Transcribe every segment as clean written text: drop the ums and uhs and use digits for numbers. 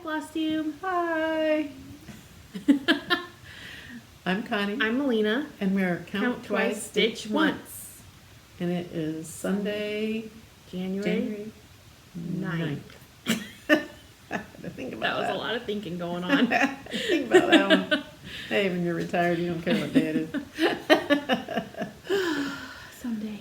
Flosstube. Hi. I'm Connie. I'm Melina. And we're Count Twice, Stitch Once. And it is Sunday, January 9th. I had to think That about was that. a lot of thinking going on. Think about that one. Hey, when you're retired, you don't care what day it is. Someday.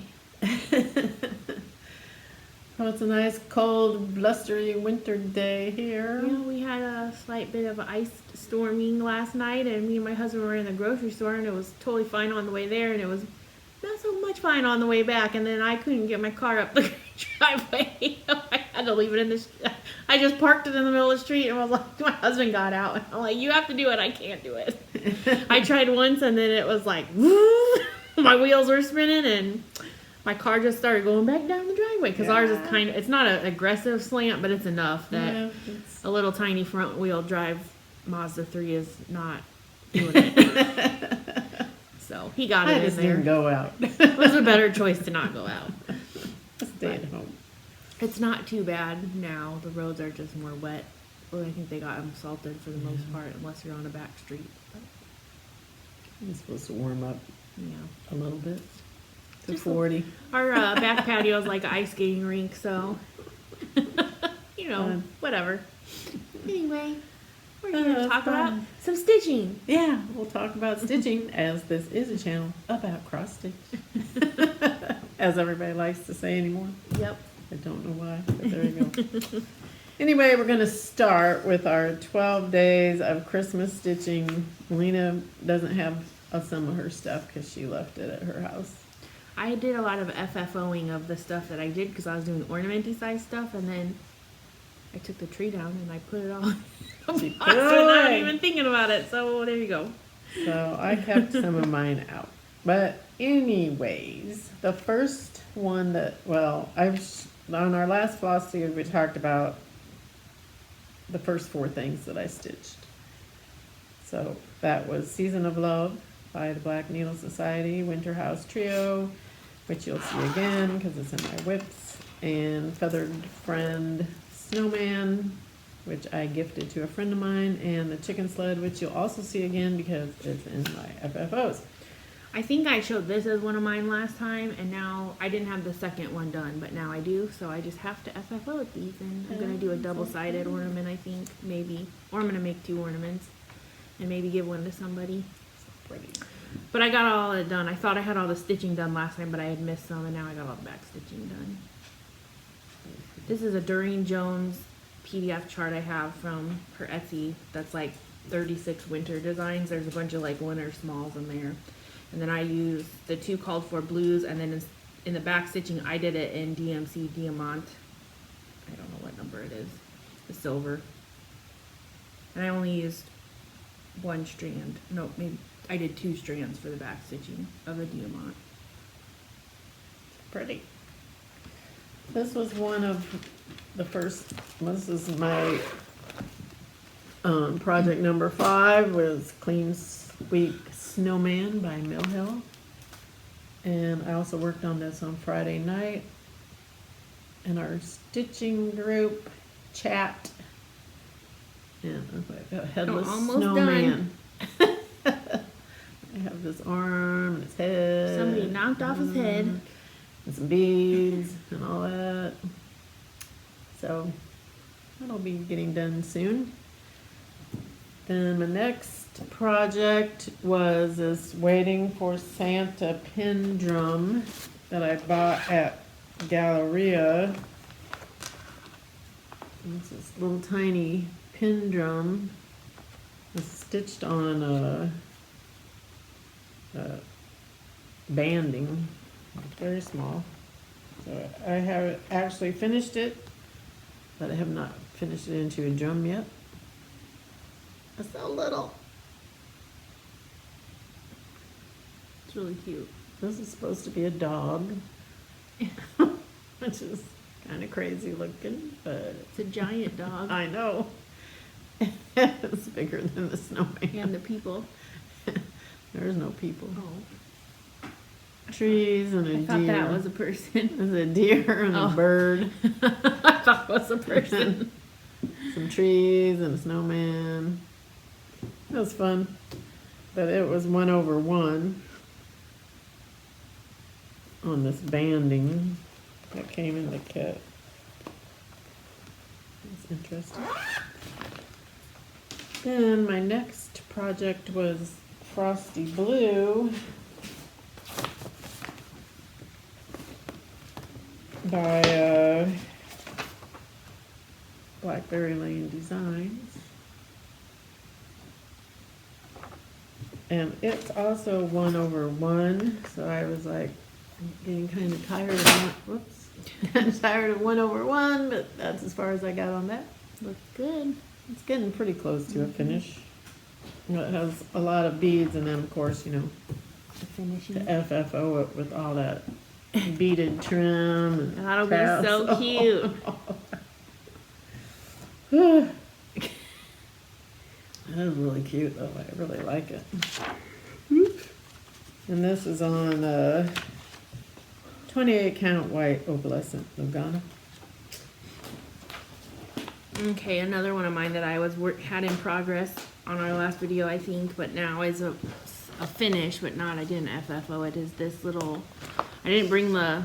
Oh, it's a nice, cold, blustery winter day here. Yeah, we had a slight bit of ice storming last night, and me and my husband were in the grocery store, and it was totally fine on the way there, and it was not so much fine on the way back, and then I couldn't get my car up the driveway. I had to leave it in the I just parked it in the middle of the street, and was like, my husband got out, and I'm like, you have to do it, I can't do it. I tried once, and then it was like, woo! My wheels were spinning, and my car just started going back down the driveway, because ours is kind of, it's not an aggressive slant, but it's enough that a little tiny front wheel drive Mazda 3 is not doing it. So he got it I in just there. didn't go out. It was a better choice to not go out. Stay at home. It's not too bad now. The roads are just more wet. Well, I think they got them salted for the most part, unless you're on a back street. But, It's supposed to warm up yeah. a little bit to Just 40. Our back patio is like an ice skating rink, so you know, Fun. whatever. Anyway, we're here to talk about fun. some stitching. Yeah, we'll talk about stitching, as this is a channel about cross stitch. As everybody likes to say anymore. Yep. I don't know why, but there you go. Anyway, we're going to start with our 12 days of Christmas stitching. Melina doesn't have some of her stuff because she left it at her house. I did a lot of FFOing of the stuff that I did because I was doing ornamenty size stuff, and then I took the tree down and I put it all in a She box put it without away. even thinking about it. So there you go. So I kept some of mine out. But anyways, the first one that, well, on our last Flosstube, we talked about the first 4 things that I stitched. So that was Season of Love by the Black Needle Society, Winter House Trio, which you'll see again because it's in my whips, and Feathered Friend Snowman, which I gifted to a friend of mine, and the Chicken Sled, which you'll also see again because it's in my FFOs. I think I showed this as one of mine last time, and now I didn't have the second one done, but now I do, so I just have to FFO these, and I'm going to do a double-sided ornament, I think, maybe. Or I'm going to make 2 ornaments and maybe give one to somebody. Pretty. But I got all it done. I thought I had all the stitching done last time, but I had missed some, and now I got all the back stitching done. This is a Doreen Jones PDF chart I have from her Etsy that's like 36 winter designs. There's a bunch of like winter smalls in there. And then I used the 2 called for blues, and then in the back stitching, I did it in DMC Diamant. I don't know what number it is. The silver. And I only used 1 strand. No, maybe I did 2 strands for the back stitching of the Diamant. Pretty. This was one of the first, this is my project number 5, was Clean Sweep Snowman by Mill Hill. And I also worked on this on Friday night in our stitching group chat. And I've got a headless almost snowman. I have this arm and his head. Somebody knocked off his head. And some beads and all that. So that'll be getting done soon. Then my next project was this Waiting for Santa pin drum that I bought at Galleria. It's this little tiny pin drum. It's stitched on banding. It's very small. So I have actually finished it, but I have not finished it into a drum yet. It's so little. It's really cute. This is supposed to be a dog, which is kind of crazy looking, but It's a giant dog. I know. It's bigger than the snowman. And the people. There's no people. Oh. Trees and a I deer. thought that was a person. There's a deer and Oh. a bird. I thought it was a person. some trees and a snowman. It was fun. But it was 1/1 on this banding that came in the kit. It's interesting. Then my next project was Frosty Blue by Blackberry Lane Designs. And it's also 1/1, so I was like getting kind of tired of tired of 1/1, but that's as far as I got on that. Looks good. It's getting pretty close to a finish. It has a lot of beads, and then of course, you know, The finishing. to FFO it with all that beaded trim. And That'll be so cute. That is really cute though. I really like it. And this is on 28 count white opalescent Lugana. Okay, another one of mine that I had in progress on our last video, I think, but now is a finish, but not, I didn't FFO it, is this little, I didn't bring the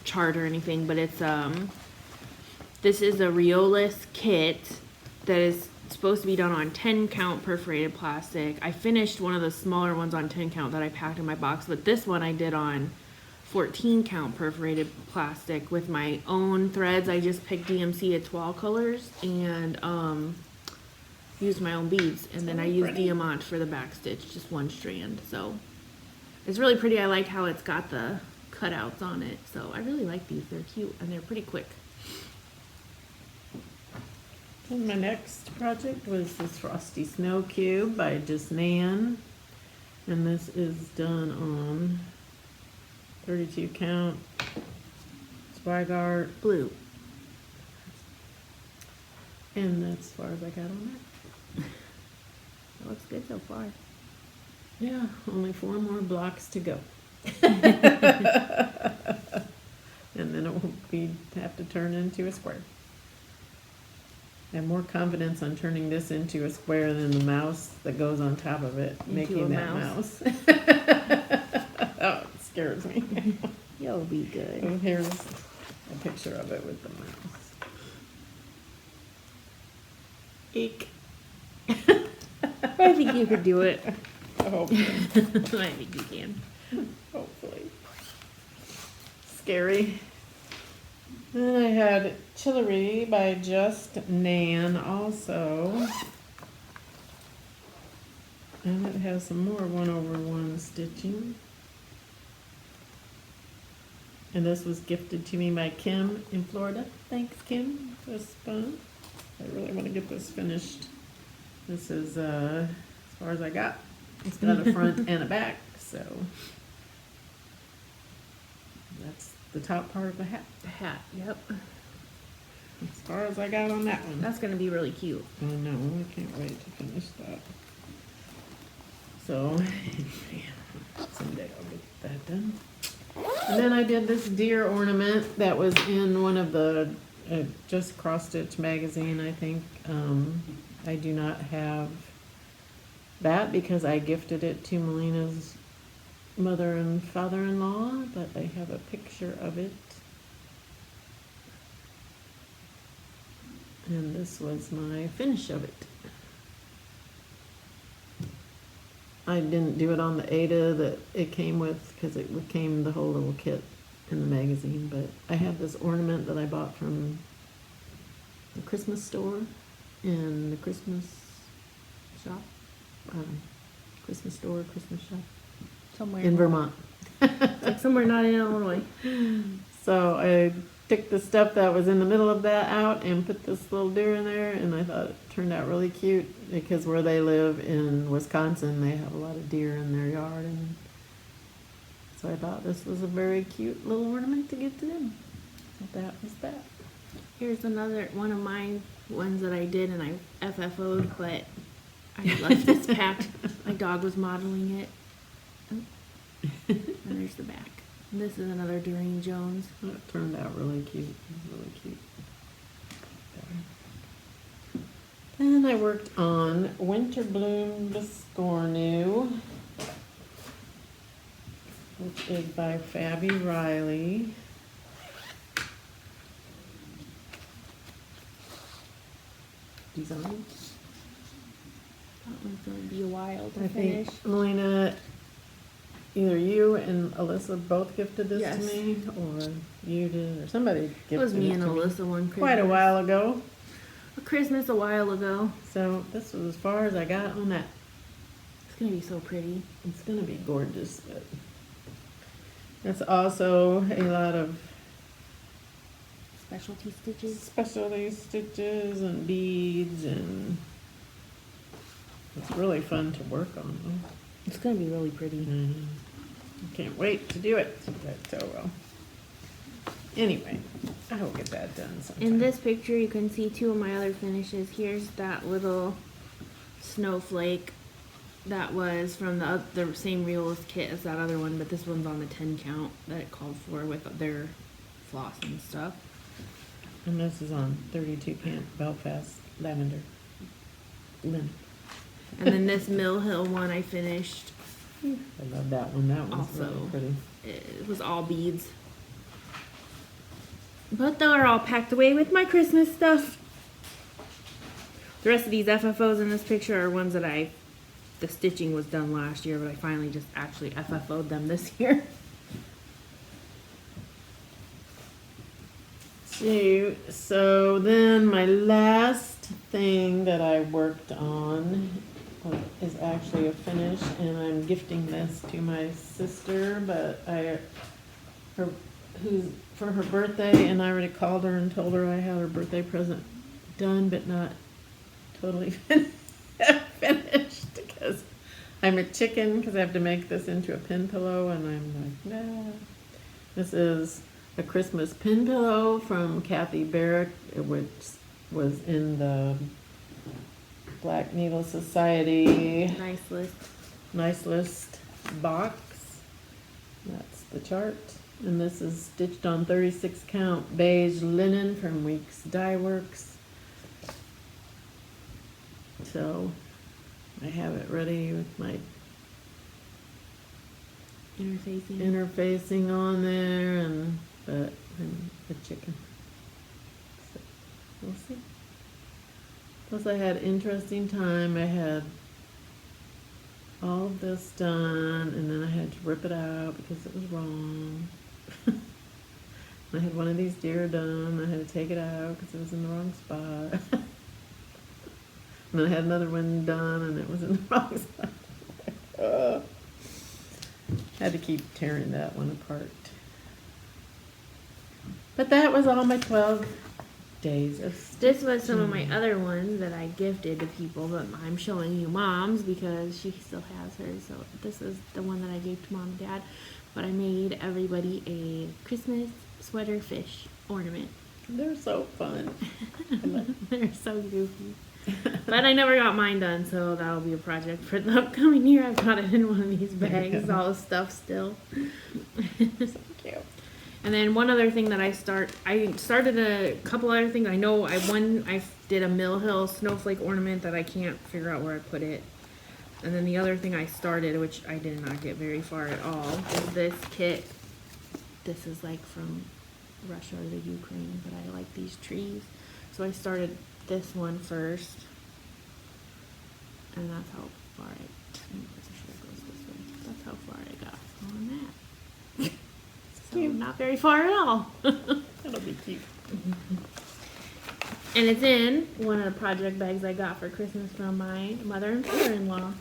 chart or anything, but it's, this is a Riolis kit that is supposed to be done on 10 count perforated plastic. I finished one of the smaller ones on 10 count that I packed in my box, but this one I did on 14 count perforated plastic with my own threads. I just picked DMC Etoile colors and used my own beads, and then I used Diamant for the back stitch, just one strand. So it's really pretty. I like how it's got the cutouts on it, so I really like these. They're cute and they're pretty quick. And my next project was this Frosty Snow Cube by Just Nan, and this is done on 32 count Swagart Blue. and that's as far as I got on that. It looks good so far. Yeah, only 4 more blocks to go. And then it will have to turn into a square. I have more confidence on turning this into a square than the mouse that goes on top of it, making that mouse. Oh, it scares me. You'll be good. Oh, here's a picture of it with the mouse. Eek. I think you could do it. Hopefully. I think you can. Hopefully. Scary. Then I had Chillery by Just Nan also. And it has some more 1/1 stitching. And this was gifted to me by Kim in Florida. Thanks, Kim. This was fun. I really want to get this finished. This is as far as I got. It's got a front and a back, so that's the top part of the hat. The hat, yep. As far as I got on that one. That's gonna be really cute. I know, I can't wait to finish that. So, someday I'll get that done. And then I did this deer ornament that was in one of the just Cross Stitch magazine, I think. I do not have that because I gifted it to Melina's mother and father-in-law, but I have a picture of it. And this was my finish of it. I didn't do it on the Ada that it came with because it came the whole little kit in the magazine, but I have this ornament that I bought from the Christmas store in the Christmas shop. Christmas store, Christmas shop. Somewhere. In Vermont. It's like somewhere not in Illinois. So I took the stuff that was in the middle of that out and put this little deer in there, and I thought it turned out really cute because where they live in Wisconsin, they have a lot of deer in their yard, and so I thought this was a very cute little ornament to give to them. So that was that. Here's another one of mine ones that I did and I FFO'd, but I left this packed. My dog was modeling it. Oh. And there's the back. And this is another Doreen Jones. It turned out really cute. It was really cute. And I worked on Winter Bloom Biscornu, which is by Fabi Riley. Design. That one's gonna be a while to I finish. think, Melina, either you and Alyssa both gifted this Yes. to me, or you did, or somebody gifted It was me and to me Alyssa one Christmas. quite a while ago. A Christmas a while ago. So this was as far as I got on that. It's gonna be so pretty. It's gonna be gorgeous, but it's also a lot of Specialty stitches. specialty stitches and beads, and it's really fun to work on. It's gonna be really pretty. I can't wait to do it. So well. Anyway, I will get that done sometime. In this picture, you can see two of my other finishes. Here's that little snowflake that was from the same realist kit as that other one, but this one's on the 10 count that it called for with their floss and stuff. And this is on 32 count Belfast lavender linen. And then this Mill Hill one I finished. I love that one. That one's Also, really pretty. It was all beads. But they're all packed away with my Christmas stuff. The rest of these FFOs in this picture are ones that the stitching was done last year, but I finally just actually FFO'd them this year. So then my last thing that I worked on is actually a finish, and I'm gifting this to my sister, but for her birthday, and I already called her and told her I had her birthday present done, but not totally finished, because I'm a chicken, because I have to make this into a pin pillow, and I'm like, nah. This is a Christmas pin pillow from Kathy Barrick, which was in the Black Needle Society Nice list. box. That's the chart. And this is stitched on 36 count beige linen from Weeks Dye Works. So I have it ready with my interfacing on there, but I'm a chicken. So we'll see. Plus I had interesting time. I had all of this done, and then I had to rip it out because it was wrong. I had one of these deer done. I had to take it out because it was in the wrong spot. And then I had another one done, and it was in the wrong spot. Had to keep tearing that one apart. But that was all my 12 days of stitching. This was some of my other ones that I gifted to people, but I'm showing you Mom's because she still has hers. So this is the one that I gave to Mom and Dad. But I made everybody a Christmas sweater fish ornament. They're so fun. They're so goofy. But I never got mine done, so that'll be a project for the upcoming year. I've got it in one of these bags, all the stuff still. So cute. And then one other thing that I started a couple other things. I know I did a Mill Hill snowflake ornament that I can't figure out where I put it. And then the other thing I started, which I did not get very far at all, is this kit. This is like from Russia or the Ukraine, but I like these trees. So I started this one first. And that's how far that's how far I got on that. So not very far at all. That'll be cute. And it's in one of the project bags I got for Christmas from my mother and father-in-law.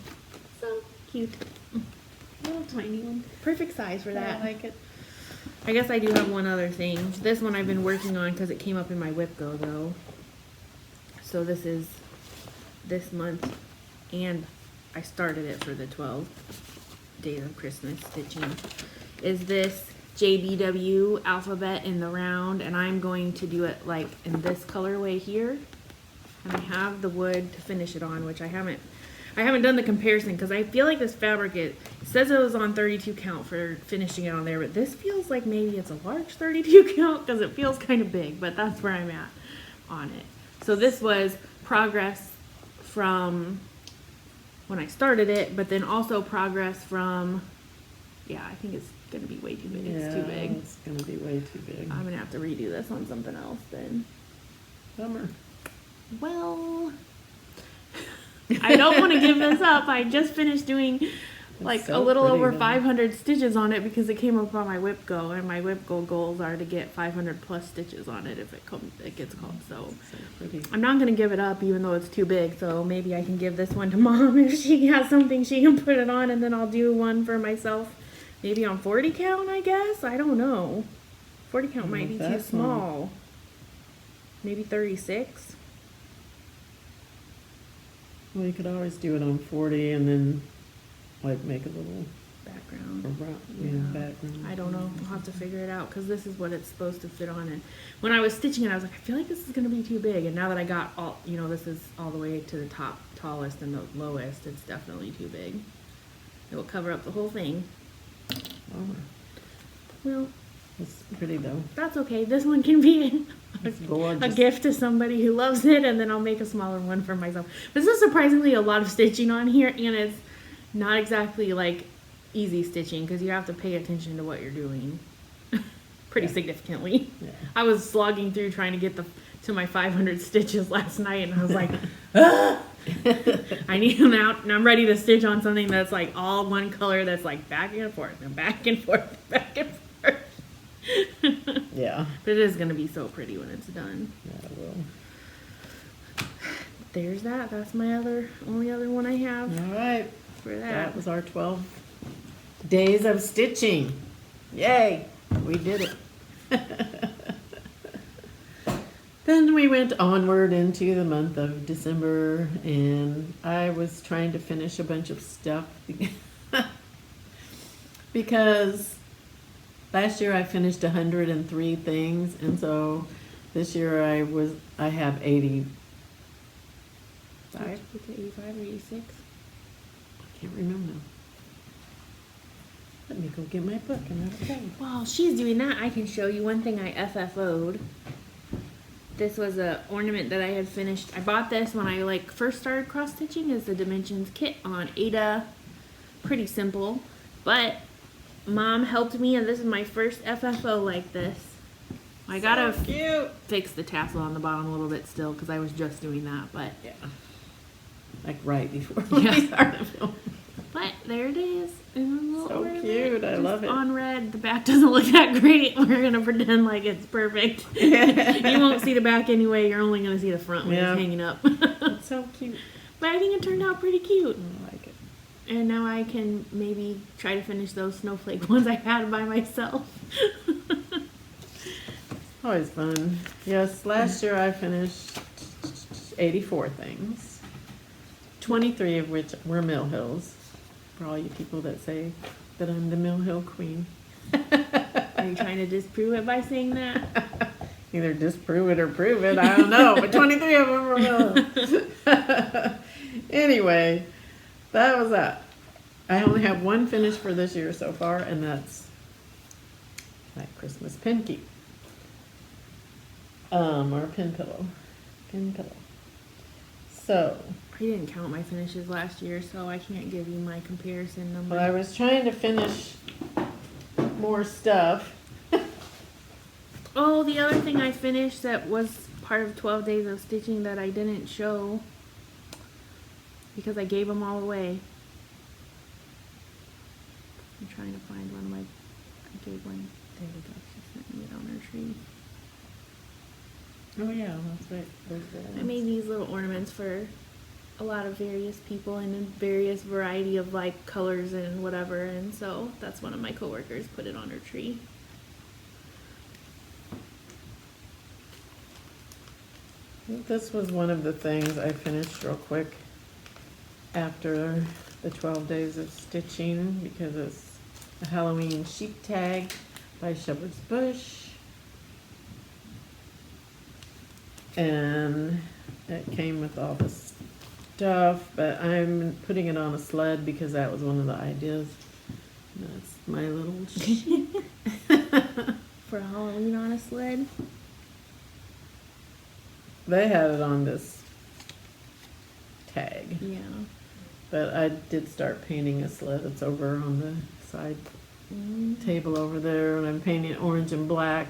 So cute. Little tiny one. Perfect size for that. I like it. I guess I do have one other thing. This one I've been working on because it came up in my whip go though. So this is this month, and I started it for the 12 days of Christmas stitching. Is this JBW alphabet in the round, and I'm going to do it like in this colorway here. And I have the wood to finish it on, which I haven't done the comparison because I feel like this fabric, it says it was on 32 count for finishing it on there, but this feels like maybe it's a large 32 count because it feels kind of big, but that's where I'm at on it. So this was progress from when I started it, but then also progress from, yeah, I think it's going to be way too big. It's too big. It's going to be way too big. I'm going to have to redo this on something else then. Bummer. Well, I don't want to give this up. I just finished doing like so a little pretty, over though. 500 stitches on it because it came up on my whip go, and my whip go goals are to get 500 plus stitches on it if it gets called. So So pretty. I'm not going to give it up even though it's too big. So maybe I can give this one to Mom if she has something she can put it on, and then I'll do one for myself. Maybe on 40 count, I guess. I don't know. 40 count might be too That's small. Maybe 36. Well, you could always do it on 40 and then like make a little Background. background. I don't know. I'll have to figure it out because this is what it's supposed to fit on. And when I was stitching it, I was like, I feel like this is going to be too big. And now that I got all, this is all the way to the top, tallest and the lowest, it's definitely too big. It will cover up the whole thing. Bummer. Well, It's pretty though. that's okay. This one can be It's a gorgeous. gift to somebody who loves it, and then I'll make a smaller one for myself. But this is surprisingly a lot of stitching on here, and it's not exactly like easy stitching because you have to pay attention to what you're doing pretty Yeah. significantly. Yeah. I was slogging through trying to get to my 500 stitches last night, and I was like, ah! I need them out, and I'm ready to stitch on something that's like all one color that's like back and forth and back and forth, back and forth. Yeah. But it is going to be so pretty when it's done. Yeah, it will. There's that. That's my only other one I have All right. for that. That was our 12 days of stitching. Yay! We did it. Then we went onward into the month of December, and I was trying to finish a bunch of stuff because last year I finished 103 things, and so this year I have 85. Did you get 85 or 86? I can't remember now. Let me go get my book and I'll tell you. While she's doing that, I can show you one thing I FFO'd. This was a ornament that I had finished. I bought this when I first started cross stitching as the Dimensions kit on Ada. Pretty simple, but Mom helped me, and this is my first FFO like this. I gotta Cute. fix the tassel on the bottom a little bit still because I was just doing that, but Yeah. Like right before Yeah. we started filming. but there it is. So cute. I love it. On red. The back doesn't look that great. We're gonna pretend like it's perfect. You won't see the back anyway. You're only gonna see the front when Yeah. it's hanging up. It's so cute. But I think it turned out pretty cute. I like it. And now I can maybe try to finish those snowflake ones I had by myself. Always fun. Yes, last year I finished 84 things. 23 of which were Mill Hills. For all you people that say that I'm the Mill Hill queen. Are you trying to disprove it by saying that? Either disprove it or prove it. I don't know. But 23 of them were Mill Hills. Anyway, that was that. I only have one finish for this year so far, and that's my Christmas pin keep. Or a pin pillow. Pin pillow. So, I didn't count my finishes last year, so I can't give you my comparison number. well, I was trying to finish more stuff. Oh, the other thing I finished that was part of 12 days of stitching that I didn't show because I gave them all away. I'm trying to find one of my, I gave one, there we go, she sent me it on her tree. Oh yeah, that's right. Those are the I ones. made these little ornaments for a lot of various people and in various variety of colors and whatever, and so that's one of my coworkers put it on her tree. This was one of the things I finished real quick after the 12 days of stitching because it's a Halloween sheep tag by Shepherd's Bush. And it came with all this stuff, but I'm putting it on a sled because that was one of the ideas. That's my little sheep. For Halloween on a sled. They had it on this tag. Yeah. But I did start painting a sled. It's over on the side table over there, and I'm painting it orange and black.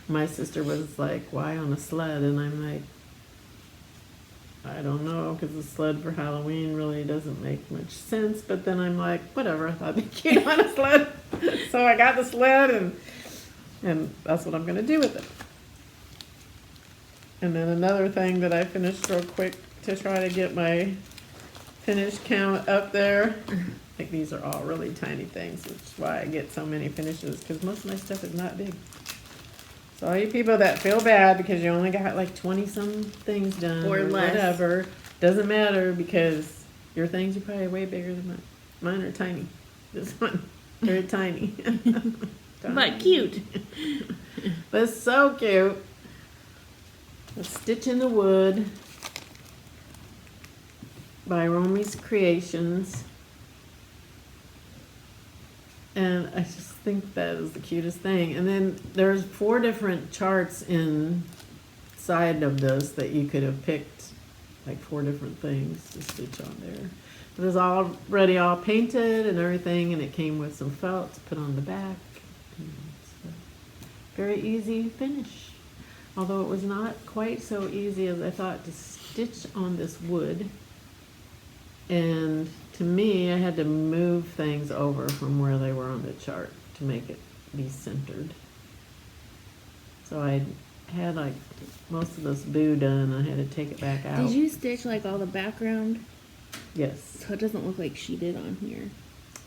My sister was like, "Why on a sled?" And I'm like, I don't know, because the sled for Halloween really doesn't make much sense. But then I'm like, whatever, I thought it'd be cute on a sled. So I got the sled, and that's what I'm going to do with it. And then another thing that I finished real quick to try to get my finish count up there. Like, these are all really tiny things, which is why I get so many finishes, because most of my stuff is not big. So all you people that feel bad because you only got like 20-some things done Or less. whatever, doesn't matter, because your things are probably way bigger than mine. Mine are tiny. This one, very tiny. But cute. But so cute. A Stitch in the Wood by Romy's Creations. And I just think that is the cutest thing. And then there's 4 different charts inside of this that you could have picked, like 4 different things to stitch on there. It was already all painted and everything, and it came with some felt to put on the back. And it's a very easy finish. Although it was not quite so easy as I thought to stitch on this wood. And to me, I had to move things over from where they were on the chart to make it be centered. So I had like most of this boo done. I had to take it back out. Did you stitch like all the background? Yes, So it doesn't look like she did on here.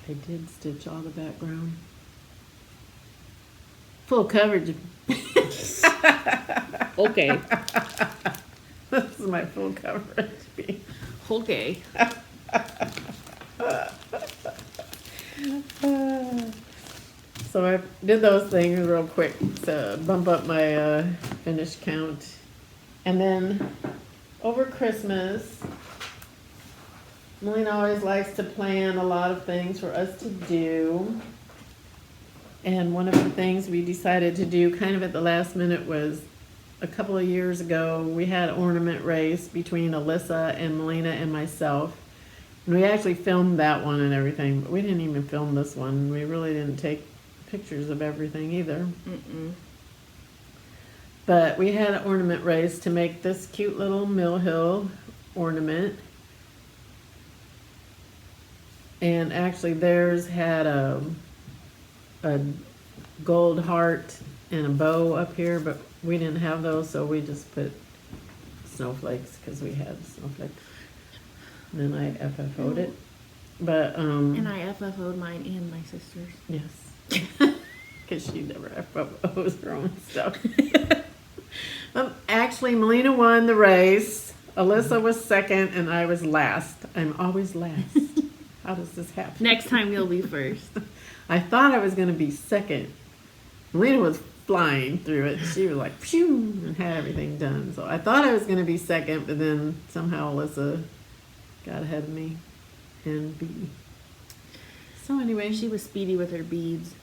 I did stitch all the background. Full coverage. Okay. This is my full coverage. Okay. So I did those things real quick to bump up my finish count. And then over Christmas, Melina always likes to plan a lot of things for us to do. And one of the things we decided to do kind of at the last minute was a couple of years ago, we had an ornament race between Alyssa and Melina and myself. And we actually filmed that one and everything, but we didn't even film this one. We really didn't take pictures of everything either. Mm-mm. But we had an ornament race to make this cute little Mill Hill ornament. And actually theirs had a gold heart and a bow up here, but we didn't have those, so we just put snowflakes because we had snowflakes. And then I FFO'd it. But And I FFO'd mine and my sister's. yes. Because she never FFOs her own stuff. Actually, Melina won the race. Alyssa was second, and I was last. I'm always last. How does this happen? Next time you'll be first. I thought I was going to be second. Melina was flying through it. She was like, phew, and had everything done. So I thought I was going to be second, but then somehow Alyssa got ahead of me and beat me. So anyway, She was speedy with her beads.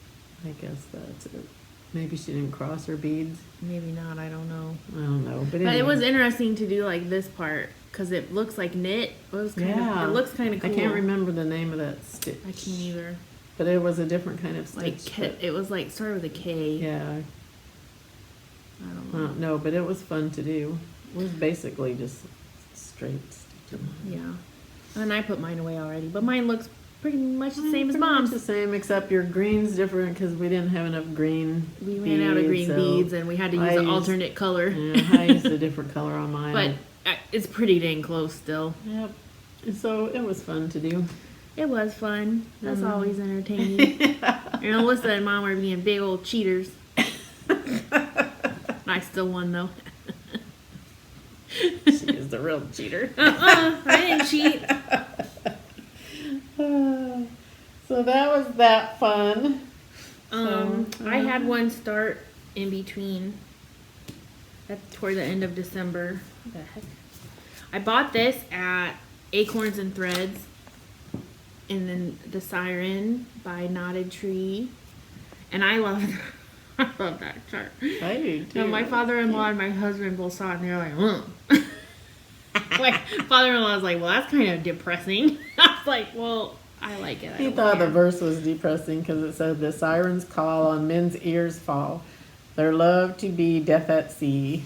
I guess that's it. Maybe she didn't cross her beads. Maybe not, I don't know. I don't know. But But anyway. it was interesting to do like this part because it looks like knit. It was kind of. It looks kind of cool. I can't remember the name of that stitch. I can't either. But it was a different kind of stitch. Like it was like started with a K. Yeah. I don't I know. don't know, but it was fun to do. It was basically just straight stitching. Yeah. And I put mine away already, but mine looks pretty much the same as Pretty much mom's. the same, except your green's different because we didn't have enough green. We ran out of green so beads, and we had to use I an used- alternate color. Yeah, I used a different color on mine. But it's pretty dang close still. Yep. And so it was fun to do. It was fun. That's Mhm. always entertaining. And Alyssa and Mom were being big old cheaters. I still won though. She is the real cheater. I didn't cheat. So that was that fun. I had one start in between. Toward the end of December. What the heck? I bought this at Acorns and Threads. And then the Siren by Knotted Tree. And I love that chart. I do too. And my father-in-law and my husband both saw it and they're like, My father-in-law was like, well, that's kind of depressing. I was like, well, I like it. He thought the verse was depressing because it said, the sirens call, on men's ears fall. Their love to be death at sea.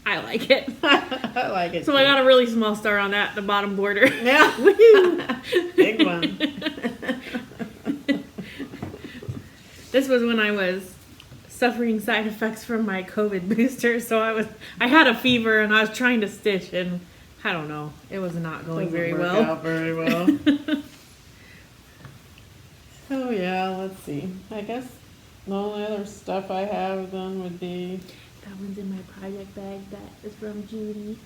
I like it. I like it. So too. I got a really small star on that, the bottom border. Yeah. Woohoo. Big one. This was when I was suffering side effects from my COVID booster. So I had a fever and I was trying to stitch and I don't know. It was not going very Doesn't work well. out very well. So yeah, let's see. I guess the only other stuff I have then would be... That one's in my project bag. That is from Judy.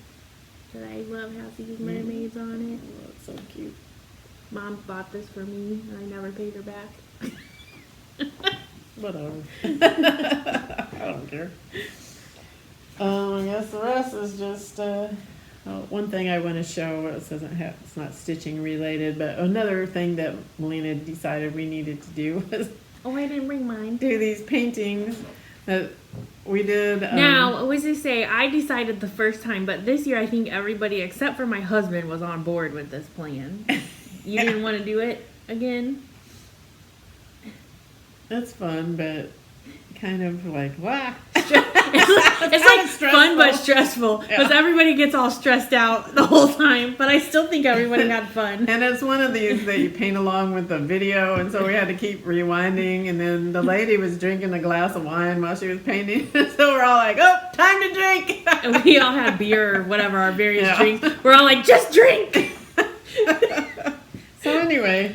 That I love has these mermaids on it. Oh, that's so cute. Mom bought this for me and I never paid her back. Whatever. I don't care. I guess the rest is just one thing I want to show. It's not stitching related, but another thing that Melina decided we needed to do was Oh, I didn't bring mine. do these paintings that we did. Now, what was I say? I decided the first time, but this year I think everybody except for my husband was on board with this plan. You didn't want to do it again? That's fun, but kind of like, wow. It's like fun but stressful because everybody gets all stressed out the whole time, but I still think everybody had fun. And it's one of these that you paint along with the video, and so we had to keep rewinding, and then the lady was drinking a glass of wine while she was painting, so we're all like, oh, time to drink! And we all had beer or whatever, our various drinks. We're all like, just drink! So anyway,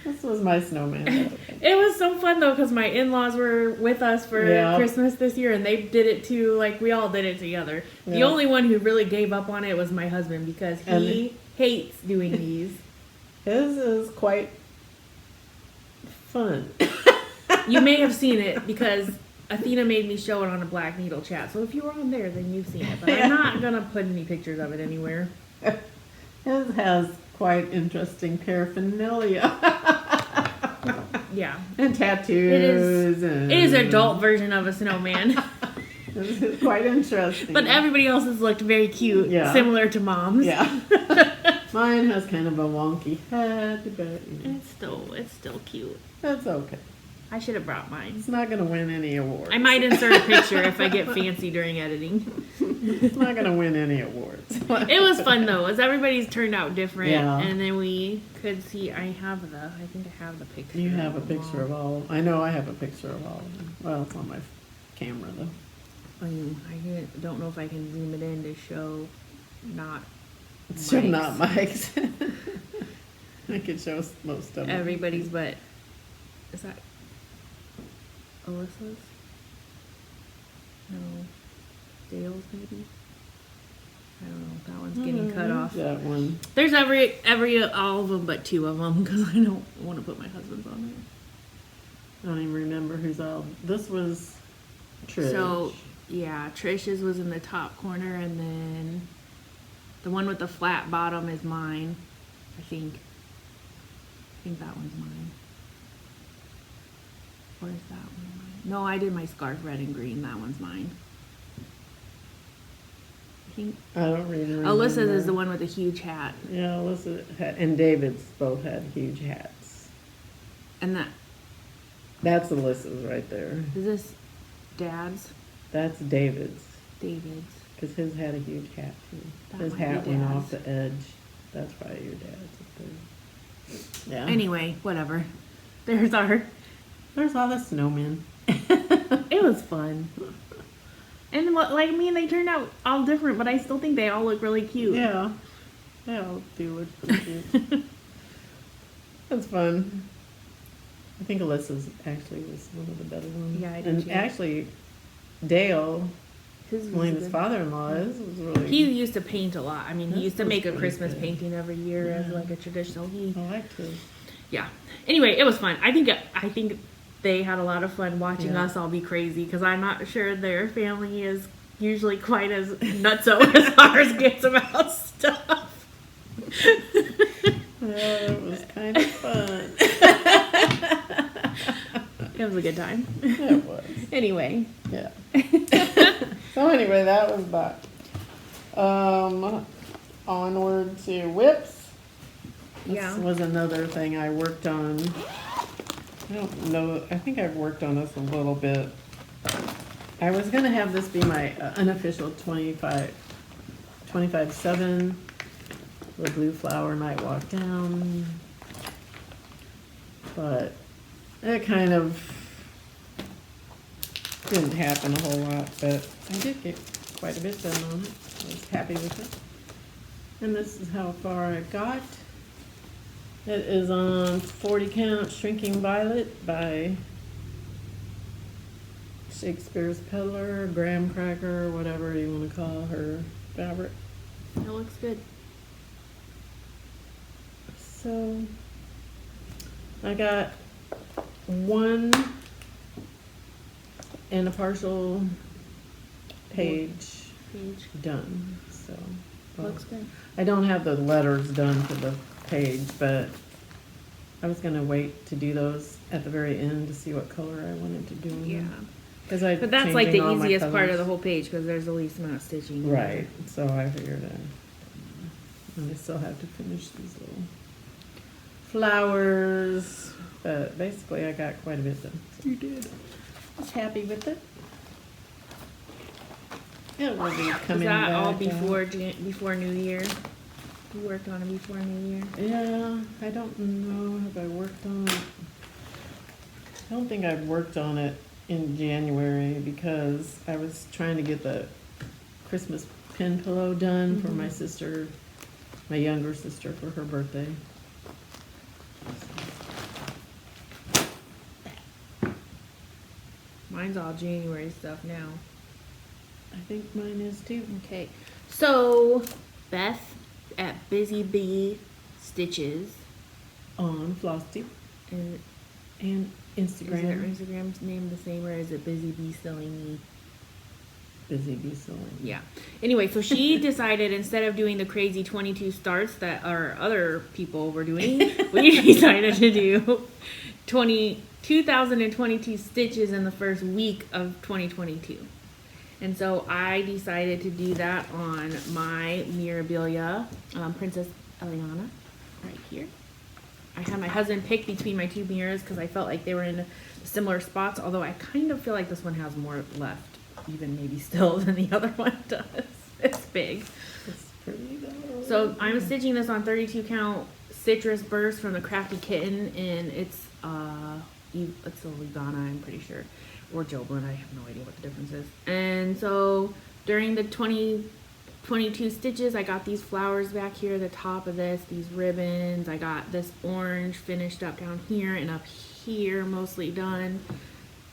this was my snowman. It was so fun though because my in-laws were with us for Christmas this year and they did it too. Like we all did it together. Yeah. The only one who really gave up on it was my husband because he hates doing these. His is quite fun. You may have seen it because Athena made me show it on a Black Needle chat. So if you were on there, then you've seen it. But I'm not gonna put any pictures of it anywhere. His has quite interesting paraphernalia. Yeah. And tattoos. It is an adult version of a snowman. This is quite interesting. But everybody else's looked very cute, similar to Mom's. Yeah. Mine has kind of a wonky head, but you know. It's still cute. That's okay. I should have brought mine. It's not going to win any awards. I might insert a picture if I get fancy during editing. It's not going to win any awards. It was fun though, as everybody's turned out different. Yeah. And then we could see, I think I have the picture. You have a picture of all. I know I have a picture of all of them. Well, it's on my camera though. I don't know if I can zoom it in to show not Show not Mike's. I could show most of them. Everybody's, but is that Alyssa's? No. Dale's maybe? I don't know. That one's getting cut off. That one. There's all of them but two of them because I don't want to put my husband's on there. I don't even remember who's all. This was Trish. So, yeah, Trish's was in the top corner and then the one with the flat bottom is mine, I think. I think that one's mine. Or is that one mine? No, I did my scarf red and green. That one's mine. I think. I don't really remember. Alyssa's is the one with the huge hat. Yeah, Alyssa and David's both had huge hats. And that's Alyssa's right there. Is this Dad's? That's David's. David's. Because his had a huge hat too. That his hat went off the edge. That's probably your dad's up there. Yeah. Anyway, whatever. There's all the snowmen. It was fun. And they turned out all different, but I still think they all look really cute. Yeah. They all do look pretty cute. That's fun. I think Alyssa's actually was one of the better ones. Yeah, I did And too. actually, Dale, Melina's father-in-law, was really... He used to paint a lot. I mean, he used to make a Christmas good. painting every year as like a traditional. I liked his. Yeah. Anyway, it was fun. I think they had a lot of fun watching us all be crazy because I'm not sure their family is usually quite as nutso as ours gets about stuff. Yeah, it was kind of fun. It was a good time. It was. Anyway. Yeah. So anyway, that was that. Onward to whips. Yeah. This was another thing I worked on. I don't know. I think I've worked on this a little bit. I was gonna have this be my unofficial 25/7. The blue flower night walk down, but it kind of didn't happen a whole lot, but I did get quite a bit done on it. I was happy with it. And this is how far I got. It is on 40 count Shrinking Violet by Shakespeare's Peddler, Graham Cracker, whatever you want to call her fabric. That looks good. So I got 1 and a partial page done. So Looks good. I don't have the letters done for the page, but I was gonna wait to do those at the very end to see what color I wanted to do. Yeah. Because I But that's like the changing all my easiest part of colors. the whole page because there's the least amount of stitching. Right. So I figured and I still have to finish these little flowers, but basically I got quite a bit done. You did. I was happy with it. It will be Was coming that all back before New Year? You worked on it before New Year? Yeah, I don't know if I worked on it. I don't think I've worked on it in January because I was trying to get the Christmas pin pillow done for my sister, my younger sister, for her birthday. Mine's all January stuff now. I think mine is too. Okay. So, Beth at Busy Bee Stitches. On Flosstube And and is her Instagram. Instagram's name the same or is it Busy Bee Selling Me? Busy Bee Sewing. Yeah. Anyway, so she decided instead of doing the crazy 22 starts that our other people were doing, we decided to do 2,022 stitches in the first week of 2022. And so I decided to do that on my Mirabilia Princess Eliana right here. I had my husband pick between my 2 mirrors because I felt like they were in similar spots, although I kind of feel like this one has more left, even maybe still, than the other one does. It's big. It's pretty though. So I'm stitching this on 32 count Citrus Burst from the Crafty Kitten, and it's a Lugana, I'm pretty sure, or Joblin. I have no idea what the difference is. And so during the 22 stitches, I got these flowers back here at the top of this, these ribbons. I got this orange finished up down here and up here, mostly done.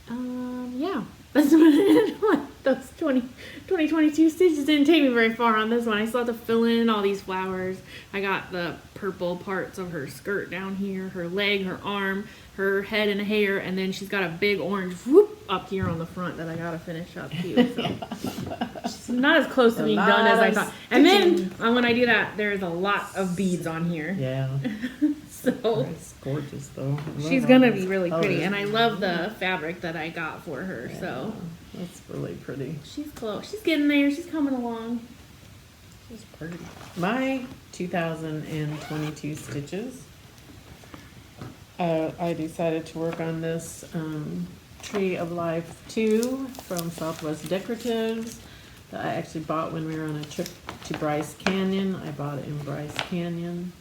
Yeah, that's what those 22 stitches didn't take me very far on this one. I still have to fill in all these flowers. I got the purple parts of her skirt down here, her leg, her arm, her head and hair, and then she's got a big orange whoop up here on the front that I gotta finish up too. So she's not as close to being done as I thought. And then when I do that, there's a lot of beads on here. Yeah. So It's gorgeous though. I love she's all gonna these be really pretty, colors. and I love the fabric that I got for her. So Yeah, that's really pretty. she's close. She's getting there. She's coming along. It's pretty. My 2022 stitches. I decided to work on this Tree of Life 2 from Southwest Decoratives that I actually bought when we were on a trip to Bryce Canyon. I bought it in Bryce Canyon.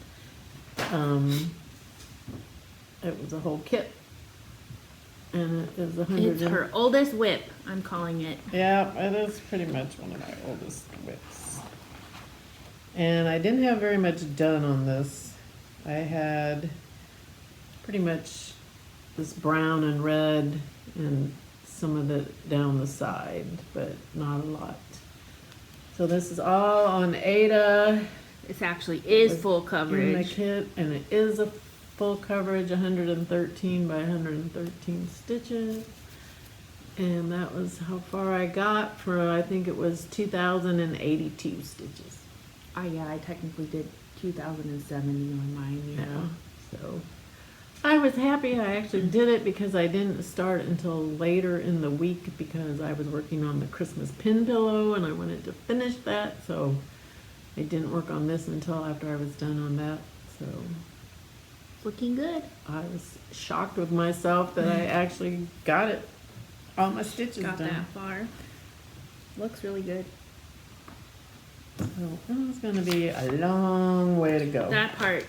It was a whole kit. And it is 100. It's her oldest whip, I'm calling it. Yeah, it is pretty much one of my oldest whips. And I didn't have very much done on this. I had pretty much this brown and red and some of it down the side, but not a lot. So this is all on Ada This actually is full in the coverage. kit, and it is a full coverage, 113 by 113 stitches. And that was how far I got for, I think it was 2,082 stitches. Yeah, I technically did 2,070 on mine, Yeah. So I was happy I actually did it because I didn't start until later in the week because I was working on the Christmas pin pillow and I wanted to finish that. So I didn't work on this until after I was done on that, so Looking good. I was shocked with myself that I actually got it, all my stitches Got done. that far. Looks really good. So it's going to be a long way to go. That part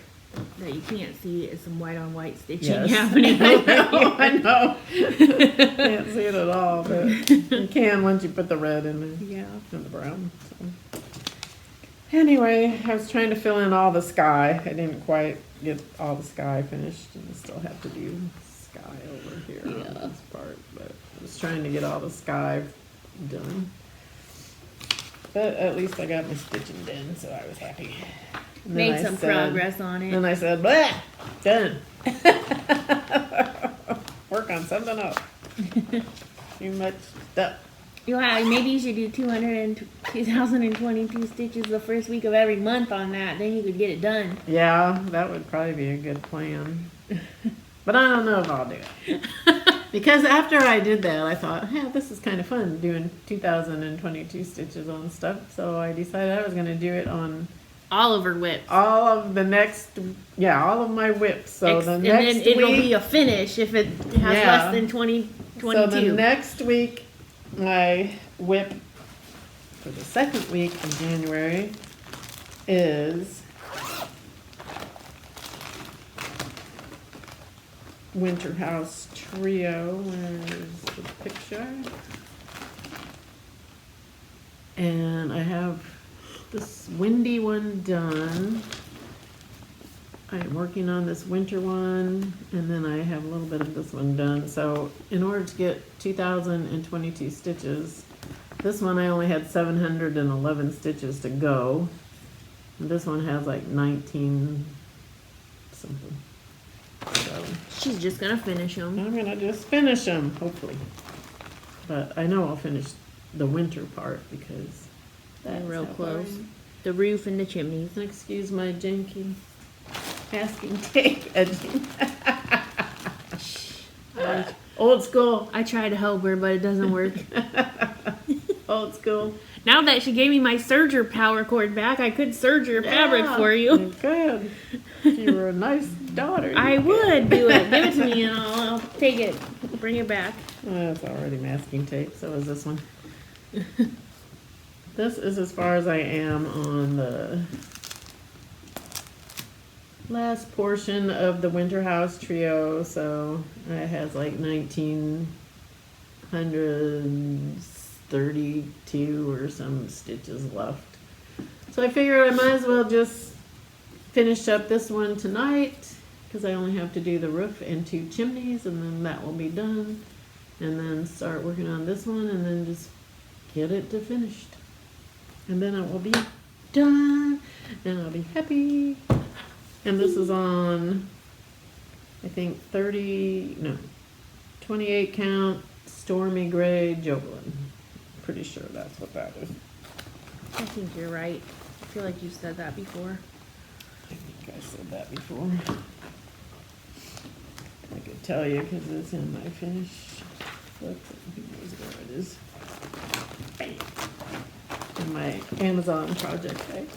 that you can't see is some white on white stitching Yes. happening. I know. Can't see it at all, but you can once you put the red in there. Yeah. And the brown. So. Anyway, I was trying to fill in all the sky. I didn't quite get all the sky finished, and I still have to do sky over here on this part. But I was trying to get all the sky done. But at least I got my stitching done, so I was happy. And then Made some progress on it. Then I said, blah, done. Work on something else. Too much stuff. Yeah, maybe you should do 2,022 stitches the first week of every month on that. Then you could get it done. Yeah, that would probably be a good plan. But I don't know if I'll do it. Because after I did that, I thought, yeah, this is kind of fun doing 2,022 stitches on stuff. So I decided I was going to do it on Oliver whip. all of the next, all of my whips. So the and next then it'll week, be a finish if it has less than 22. So the next week, my whip for the second week of January is Winter House Trio. Where's the picture? And I have this windy one done. I'm working on this winter one, and then I have a little bit of this one done. So in order to get 2,022 stitches, this one I only had 711 stitches to go. And this one has like 19 something. So She's just gonna finish them. I'm gonna just finish them, hopefully. But I know I'll finish the winter part because They're that's real how close. far The roof and the chimneys. Excuse my janky masking tape edging. Old school. I try to help her, but it doesn't work. Old school. Now that she gave me my serger power cord back, I could serge your fabric for you. Good. You were a nice daughter. I would do it. Give it to me and I'll take it. Bring it back. It's already masking tape, so is this one. This is as far as I am on the last portion of the Winter House Trio, so it has like 1,932 or some stitches left. So I figured I might as well just finish up this one tonight because I only have to do the roof and 2 chimneys, and then that will be done. And then start working on this one and then just get it to finished. And then it will be done and I'll be happy. And this is on, I think 28 count Stormy Gray Jovelin. Pretty sure that's what that is. I think you're right. I feel like you've said that before. I think I said that before. I could tell you because it's in my finish. Who knows where it is? Bam. In my Amazon project bag.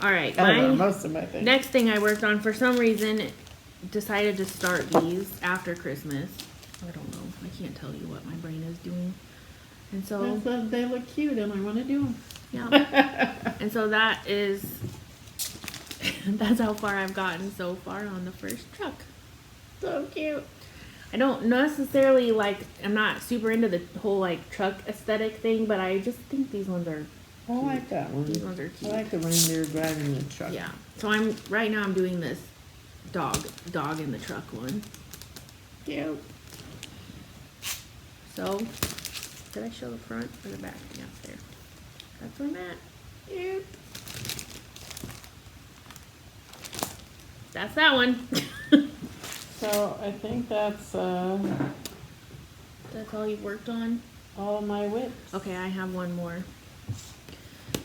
All right. Most of my things. Next thing I worked on, for some reason, decided to start these after Christmas. I don't know. I can't tell you what my brain is doing. And so they look cute and I want to do them. Yeah. And so that's how far I've gotten so far on the first truck. So cute. I don't necessarily I'm not super into the whole truck aesthetic thing, but I just think these ones are I like that one. These ones are cute. I like the reindeer driving the truck. Yeah. So right now I'm doing this dog in the truck one. Cute. So did I show the front or the back? Yeah, there. That's where I'm at. Cute. That's that one. So I think that's That's all you've worked on? all my whips. Okay, I have one more.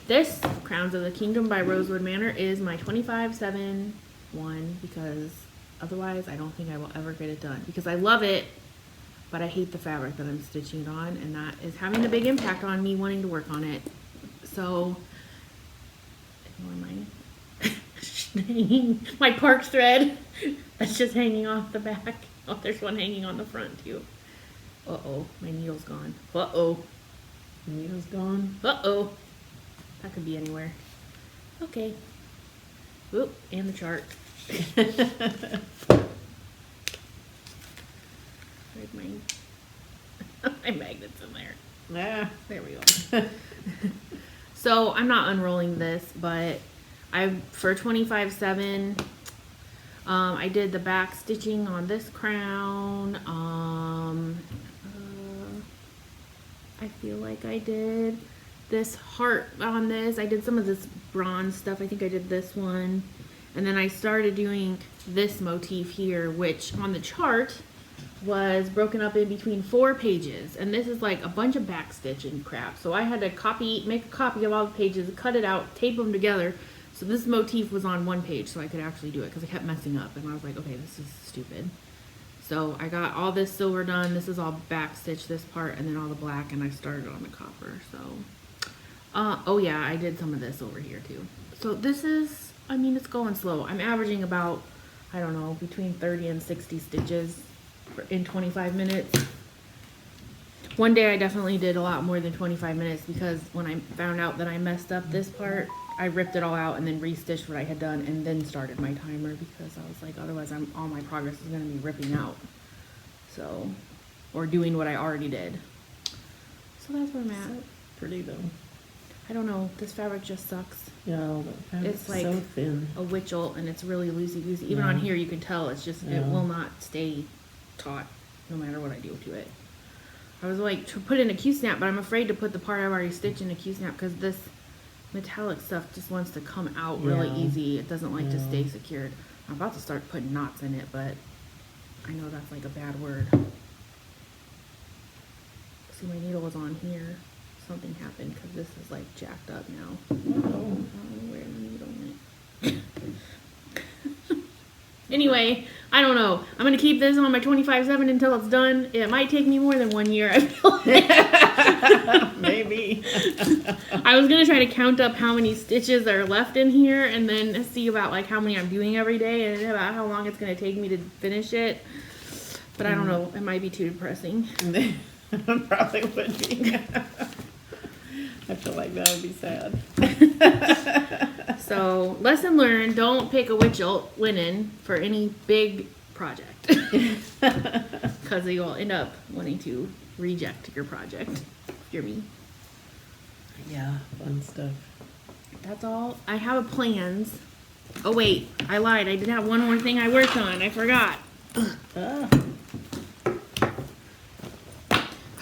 This Crowns of the Kingdom by Rosewood Manor is my 25/7 one because otherwise I don't think I will ever get it done because I love it, but I hate the fabric that I'm stitching it on, and that is having a big impact on me wanting to work on it. So, ignore my park thread that's just hanging off the back. Oh, there's one hanging on the front too. Uh-oh, my needle's gone. Uh-oh. Needle's gone. Uh-oh. That could be anywhere. Okay. Oop, and the chart. Where's my magnets in there? Yeah. There we go. So I'm not unrolling this, but for 25/7, I did the back stitching on this crown. I feel like I did this heart on this. I did some of this bronze stuff. I think I did this one. And then I started doing this motif here, which on the chart was broken up in between 4 pages. And this is like a bunch of back stitch and crap. So I had to make a copy of all the pages, cut it out, tape them together. So this motif was on 1 page so I could actually do it because I kept messing up. And I was like, okay, this is stupid. So I got all this silver done. This is all back stitch, this part, and then all the black, and I started on the copper. So, oh yeah, I did some of this over here too. So this is, I mean, it's going slow. I'm averaging about, I don't know, between 30 and 60 stitches in 25 minutes. One day I definitely did a lot more than 25 minutes because when I found out that I messed up this part, I ripped it all out and then re-stitched what I had done and then started my timer because I was like, otherwise all my progress is going to be ripping out. So, or doing what I already did. So that's where I'm at. So pretty though. I don't know, this fabric just sucks. Yeah, It's like so thin. a witchel and it's really loosey-goosey. Even on here you can tell it's just, it will not stay taut no matter what I do to it. I was like to put in a Q-snap, but I'm afraid to put the part I've already stitched in a Q-snap because this metallic stuff just wants to come out really easy. It doesn't like to stay secured. I'm about to start putting knots in it, but I know that's like a bad word. See, my needle was on here. Something happened because this is like jacked up now. I don't know where the needle went. Anyway, I don't know. I'm going to keep this on my 25/7 until it's done. It might take me more than 1 year, I feel like. Maybe. I was going to try to count up how many stitches are left in here and then see about like how many I'm doing every day and about how long it's going to take me to finish it. But I don't know. It might be too depressing. Probably would be. I feel like that would be sad. So, lesson learned, don't pick a witchel linen for any big project. Because you will end up wanting to reject your project. Hear me? Yeah, fun stuff. That's all. I have plans. Oh wait, I lied. I did have one more thing I worked on. I forgot.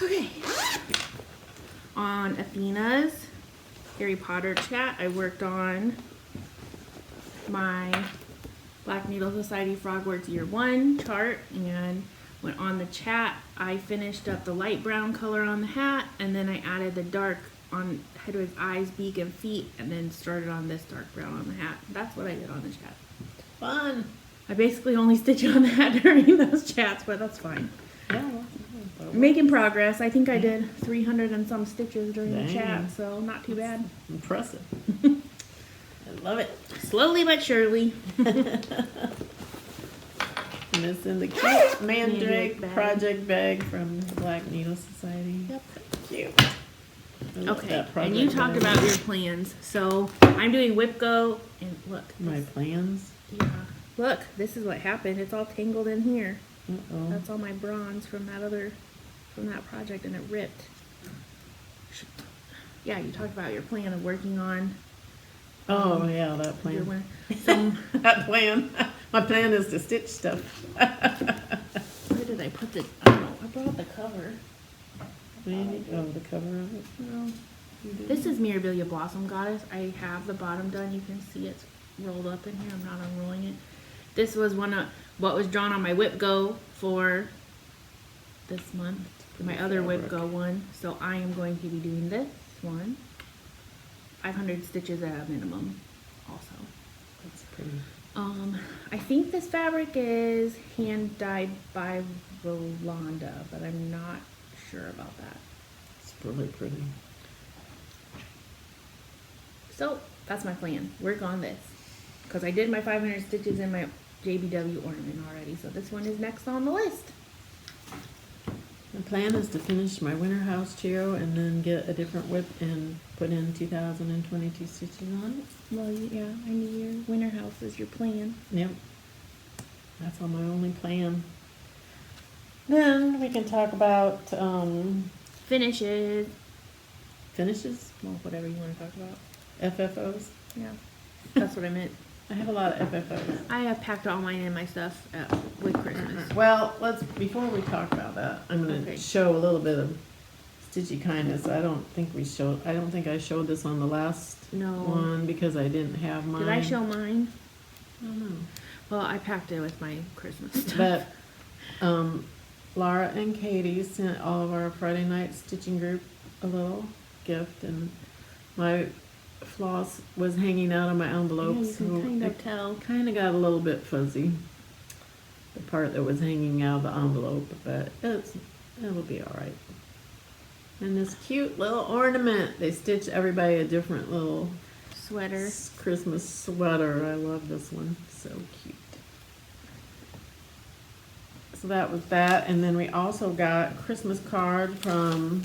Okay. On Athena's Harry Potter chat, I worked on my Black Needle Society Frogworks Year 1 chart, and when on the chat, I finished up the light brown color on the hat, and then I added the dark on Hedwig's eyes, beak, and feet, and then started on this dark brown on the hat. That's what I did on the chat. Fun. I basically only stitch on that during those chats, but that's fine. Yeah. Making progress. I think I did 300 and some stitches during the Dang. chat, so not too bad. Impressive. I love it. Slowly but surely. And it's in the cute Mandrake bag. project bag from the Black Needle Society. Yep. Cute. I love Okay, that and you project talked bag. about your plans. So I'm doing whip go, and look. My plans. Yeah. Look, this is what happened. It's all tangled in here. Uh-oh. That's all my bronze from that project, and it ripped. Yeah, you talked about your plan of working on. Oh, yeah, that Your plan. some. That plan. My plan is to stitch stuff. Where did I put the? I don't know. I brought the cover. Oh, the cover of it. No. This is Mirabilia Blossom Goddess. I have the bottom done. You can see it's rolled up in here. I'm not unrolling it. This was one of what was drawn on my Whip Go for this month. My other Whip Go one. So I am going to be doing this one. 500 stitches at a minimum also. That's pretty. I think this fabric is hand dyed by Rolanda, but I'm not sure about that. It's really pretty. So that's my plan. Work on this. Because I did my 500 stitches in my JBW ornament already. So this one is next on the list. The plan is to finish my winter house chiro and then get a different whip and put in 2022 stitches on it. Well, yeah, I need your winter house as your plan. Yep. That's on my only plan. Then we can talk about Finishes. finishes, Well, whatever you want to talk about. FFOs. Yeah, that's what I meant. I have a lot of FFOs. I have packed all mine in my stuff with Christmas. Well, before we talk about that, I'm going to Okay. show a little bit of Stitchy Kindness. I don't think I showed this on the last No. one because I didn't have mine. Did I show mine? I don't know. Well, I packed it with my Christmas stuff. But Laura and Katie sent all of our Friday night stitching group a little gift, and my floss was hanging out of my envelope, Yeah, you can so kind of it tell. kind of got a little bit fuzzy, the part that was hanging out of the envelope, but it'll be all right. And this cute little ornament, they stitched everybody a different little Sweater. Christmas sweater. I love this one, so cute. So that was that, and then we also got a Christmas card from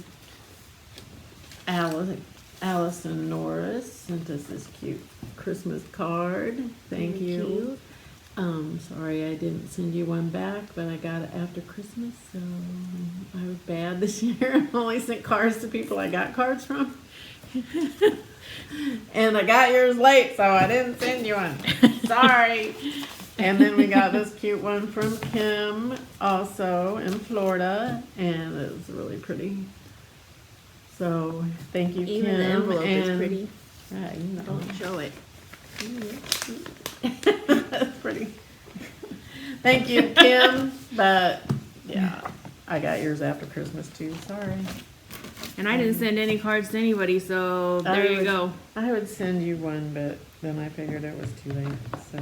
Allison Norris sent us this cute Christmas card. Thank Very you. cute. Sorry I didn't send you one back, but I got it after Christmas, so I was bad this year. I only sent cards to people I got cards from. And I got yours late, so I didn't send you one. Sorry. And then we got this cute one from Kim, also in Florida, and it was really pretty. So thank you, Even Kim. the envelope is and- pretty. Yeah, you know. Don't show it. That's pretty. Thank you, Kim. But yeah, I got yours after Christmas too. Sorry. And I didn't send any cards to anybody, so there you go. I would send you one, but then I figured it was too late. So.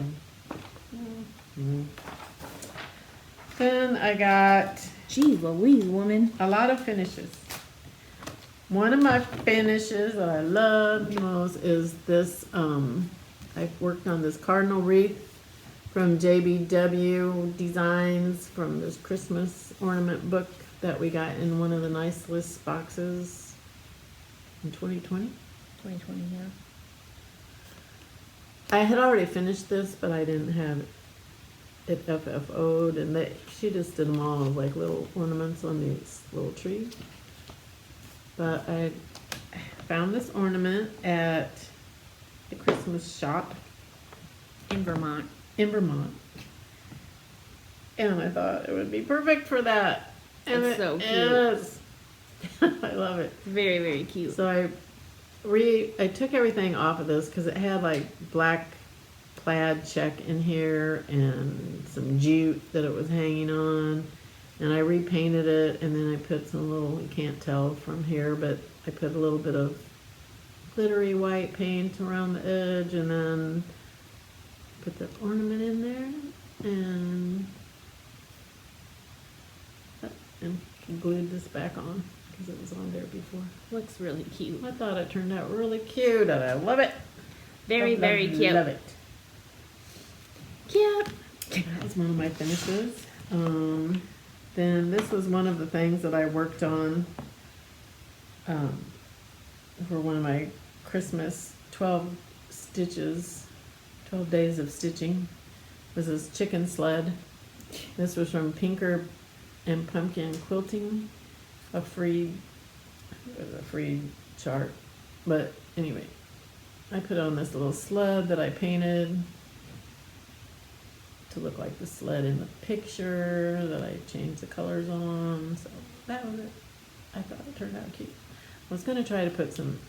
Then I got Gee Louise, woman. a lot of finishes. One of my finishes that I love the most is this, I've worked on this cardinal wreath from JBW Designs from this Christmas ornament book that we got in one of the nice list boxes in 2020. 2020, yeah. I had already finished this, but I didn't have it FFO'd, and she just did them all as like little ornaments on these little trees. But I found this ornament at the Christmas shop In Vermont. in Vermont, and I thought it would be perfect for that. And It's it so cute. is. I love it. Very, very cute. So I took everything off of this because it had like black plaid check in here and some jute that it was hanging on, and I repainted it, and then I put some little, you can't tell from here, but I put a little bit of glittery white paint around the edge, and then put the ornament in there, and glued this back on because it was on there before. Looks really cute. I thought it turned out really cute, and I love it. Very, Love, very love, cute. Love it. Cute. That was one of my finishes. Then this was one of the things that I worked on for one of my Christmas 12 days of stitching. Was this chicken sled. This was from Pinker and Pumpkin Quilting, a free chart. But anyway, I put on this little sled that I painted to look like the sled in the picture that I changed the colors on. So that was it. I thought it turned out cute. I was going to try to put some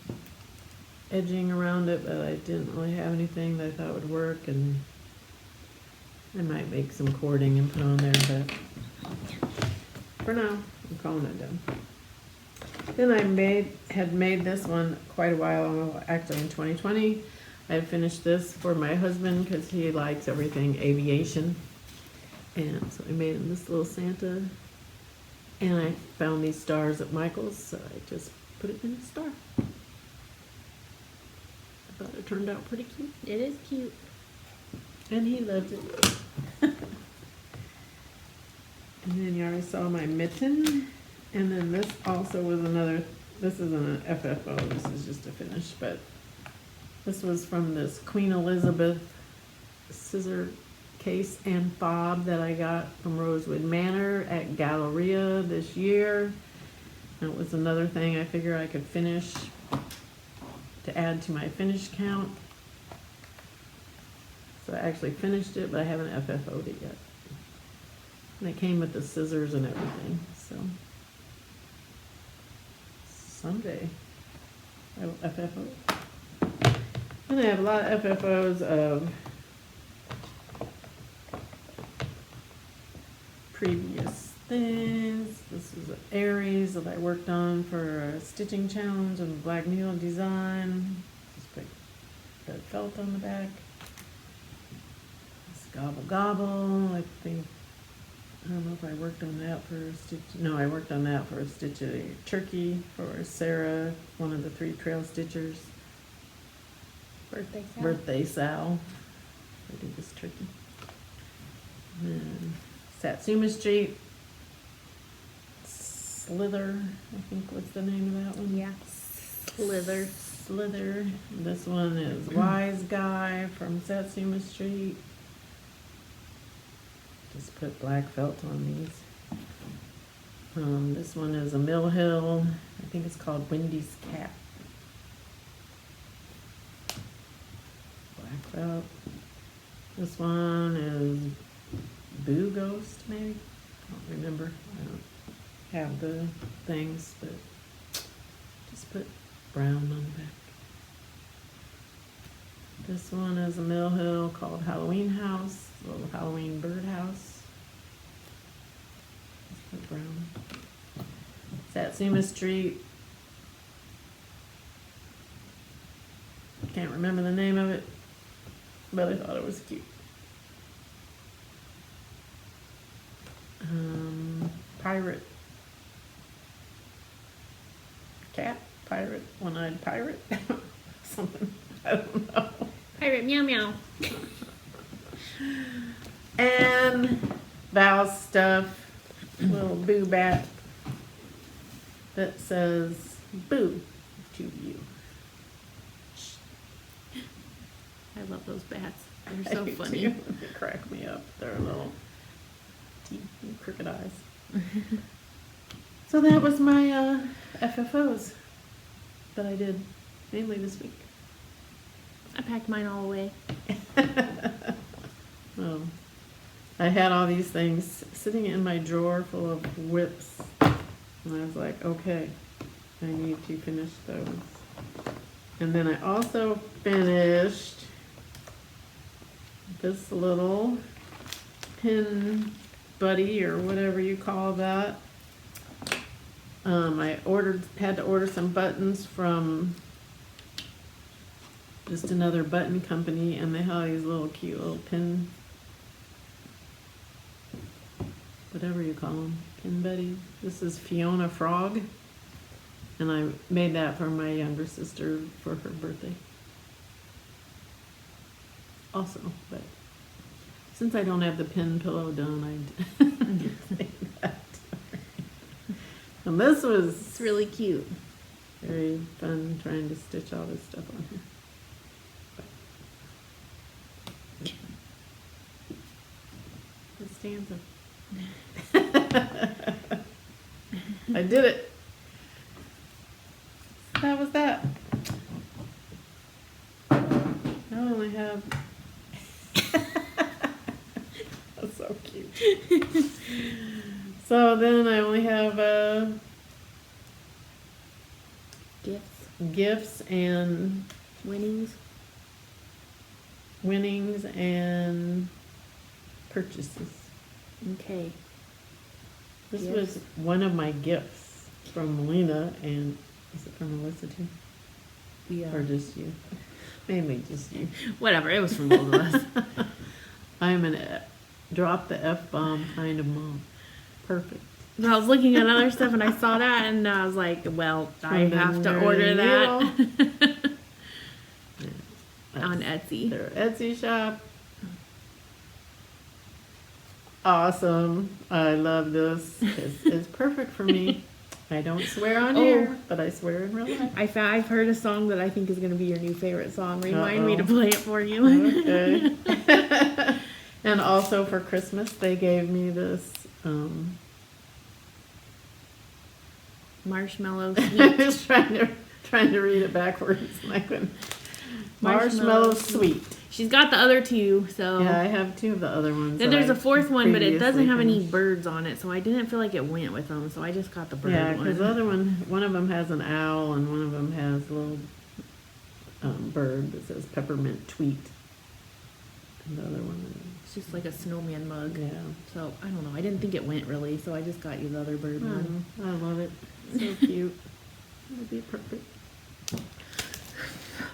edging around it, but I didn't really have anything that I thought would work, and I might make some cording and put on there, but for now, I'm calling it done. Then I had made this one quite a while ago, actually in 2020. I finished this for my husband because he likes everything aviation. And so I made him this little Santa. And I found these stars at Michael's, so I just put it in a star. I thought it turned out pretty cute. It is cute. And he loved it. And then you already saw my mitten. And then this also was another, this isn't an FFO, this is just a finish, but this was from this Queen Elizabeth scissor case and fob that I got from Rosewood Manor at Galleria this year. And it was another thing I figured I could finish to add to my finish count. So I actually finished it, but I haven't FFO'd it yet. And it came with the scissors and everything, so someday I will FFO. And I have a lot of FFOs of previous things. This is an Aries that I worked on for a stitching challenge and black needle design. Just put red felt on the back. This Gobble Gobble, I think, I don't know if I worked on that for a stitch. No, I worked on that for a stitch of a turkey for Sarah, one of the 3 trail stitchers. Birthday Sal. Birthday Sal. I did this turkey. And then Satsuma Street. Slither, I think what's the name of that one? Yeah. Slither. Slither. This one is Wise Guy from Satsuma Street. Just put black felt on these. This one is a Mill Hill. I think it's called Wendy's Cat. Black felt. This one is Boo Ghost, maybe? I don't remember. I don't have the things, but just put brown on the back. This one is a Mill Hill called Halloween House, a little Halloween birdhouse. Just put brown. Satsuma Street. Can't remember the name of it, but I thought it was cute. Pirate. Cat? Pirate? One-eyed pirate? Something. I don't know. Pirate meow meow. And Val's stuff, little boo bat that says boo to you. I love those bats. They're so I do funny. too. They crack me up. They're little teeth and crooked eyes. So that was my FFOs that I did mainly this week. I packed mine all away. I had all these things sitting in my drawer full of whips, and I was like, okay, I need to finish those. And then I also finished this little pin buddy or whatever you call that. I had to order some buttons from just another button company, and they have these little cute little pin, whatever you call them, pin buddies. This is Fiona Frog, and I made that for my younger sister for her birthday also, but since I don't have the pin pillow done, I didn't make that. And this was It's really cute. very fun trying to stitch all this stuff on here. The stanza. I did it. That was that. Now I only have. That's so cute. So then I only have gifts and winnings and purchases. Okay. This Gifts. was one of my gifts from Melina, and is it from Melissa too? Yeah. Or just you? Mainly just you. Whatever, it was from both of us. I'm an drop the F-bomb kind of mom. Perfect. So I was looking at other stuff and I saw that and I was like, well, I have to order that on Etsy. Their Etsy shop. Awesome. I love this. It's perfect for me. I don't swear on here, but I swear in real life. I've heard a song that I think is going to be your new favorite song. Remind me to play it for you. Okay. And also for Christmas, they gave me this Marshmallow I Sweet. was trying to read it backwards and I couldn't. Marshmallow Sweet. She's got the other two, so. Yeah, I have two of the other ones. Then there's a fourth one, but it doesn't have any finished. birds on it, so I didn't feel like it went with them, so I just got the bird Yeah, one. because the other one of them has an owl and one of them has a little bird that says peppermint tweet. And the other one It's just like a snowman mug. yeah. So, I don't know. I didn't think it went really, so I just got you the other bird one. I love it. So cute. It'll be perfect.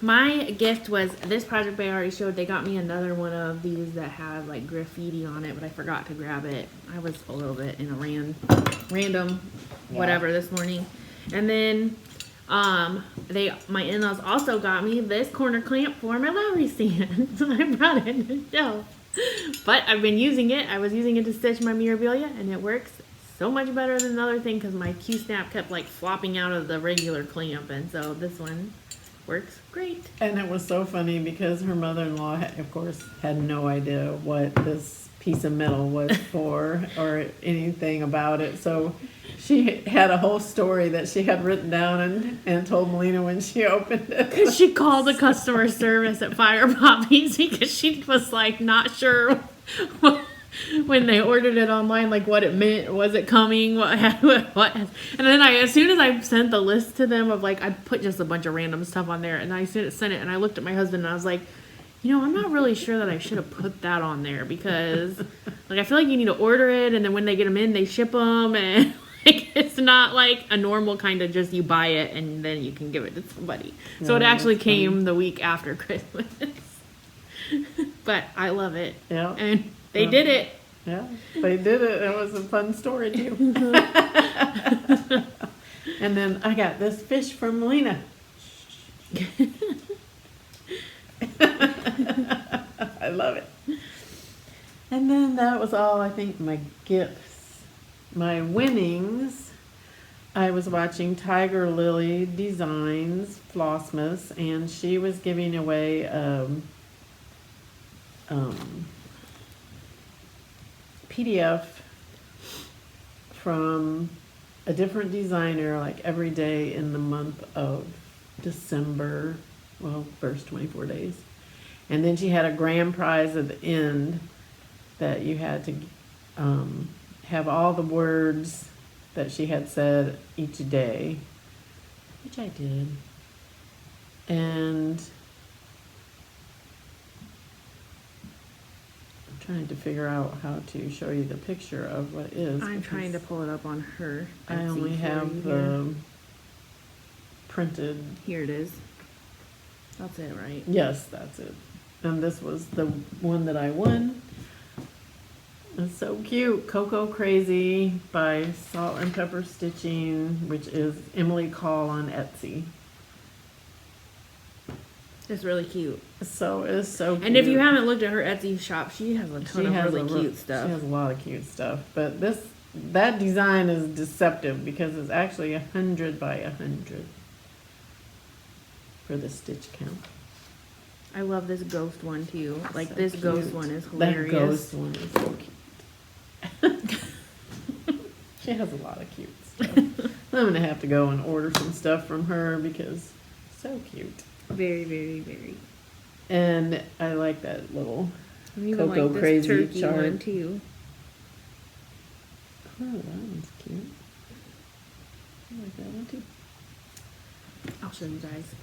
My gift was this project I already showed. They got me another one of these that had like graffiti on it, but I forgot to grab it. I was a little bit in a random whatever this morning. And then my in-laws also got me this corner clamp for my Lowry stand. So I brought it to the shelf. But I've been using it. I was using it to stitch my memorabilia and it works so much better than the other thing because my Q-snap kept like flopping out of the regular clamp, and so this one works great. And it was so funny because her mother-in-law, of course, had no idea what this piece of metal was for or anything about it. So she had a whole story that she had written down and told Melina when she opened it. Because she called the customer service at Fire Poppies because she was like not sure when they ordered it online, like what it meant. Was it coming? What? And then as soon as I sent the list to them of like, I put just a bunch of random stuff on there, and I sent it, and I looked at my husband, and I was like, I'm not really sure that I should have put that on there because, like, I feel like you need to order it, and then when they get them in, they ship them, and like it's not like a normal kind of just you buy it and then you can give it to somebody. So it actually came the week after Christmas. But I love it. Yeah. And they did it. Yeah, they did it. It was a fun story too. And then I got this fish from Melina. I love it. And then that was all, I think, my gifts. My winnings, I was watching Tiger Lily Designs Flossmas, and she was giving away PDF from a different designer like every day in the month of December, well, first 24 days. And then she had a grand prize at the end that you had to have all the words that she had said each day, which I did. And trying to figure out how to show you the picture of what it is. I'm trying to pull it up on her. I only have the printed. Here it is. That's it, right? Yes, that's it. And this was the one that I won. It's so cute. Cocoa Crazy by Salt and Pepper Stitching, which is Emily Call on Etsy. It's really cute. So it's so cute. And if you haven't looked at her Etsy shop, she has a ton of really cute stuff. She has a lot of cute stuff. But that design is deceptive because it's actually 100 by 100 for the stitch count. I love this ghost one too. Like So this cute. ghost one is hilarious. That ghost one is so cute. She has a lot of cute stuff. I'm gonna have to go and order some stuff from her because so cute. Very, very, very. And I like that little I even Cocoa like this Crazy turkey chart. one too. Oh, that one's cute. I like that one too. I'll show you guys.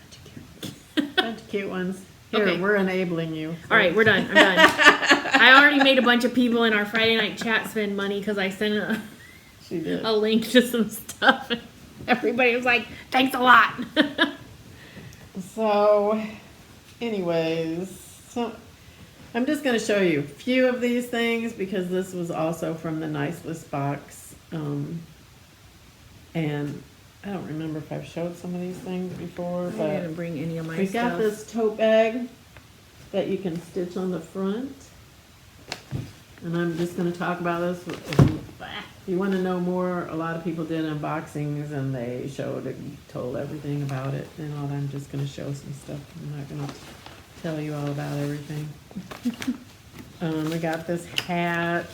Bunch of cute ones. Here, Okay. we're enabling you. All right, we're done. I'm done. I already made a bunch of people in our Friday night chat spend money because I sent She did. a link to some stuff. Everybody was like, "Thanks a lot." So, anyways, so I'm just going to show you a few of these things because this was also from the Nice List box. And I don't remember if I've showed some of these things before, I but didn't bring any of my we stuff. got this tote bag that you can stitch on the front. And I'm just going to talk about this. If you want to know more, a lot of people did unboxings and they told everything about it and all that. I'm just going to show some stuff. I'm not going to tell you all about everything. We got this hat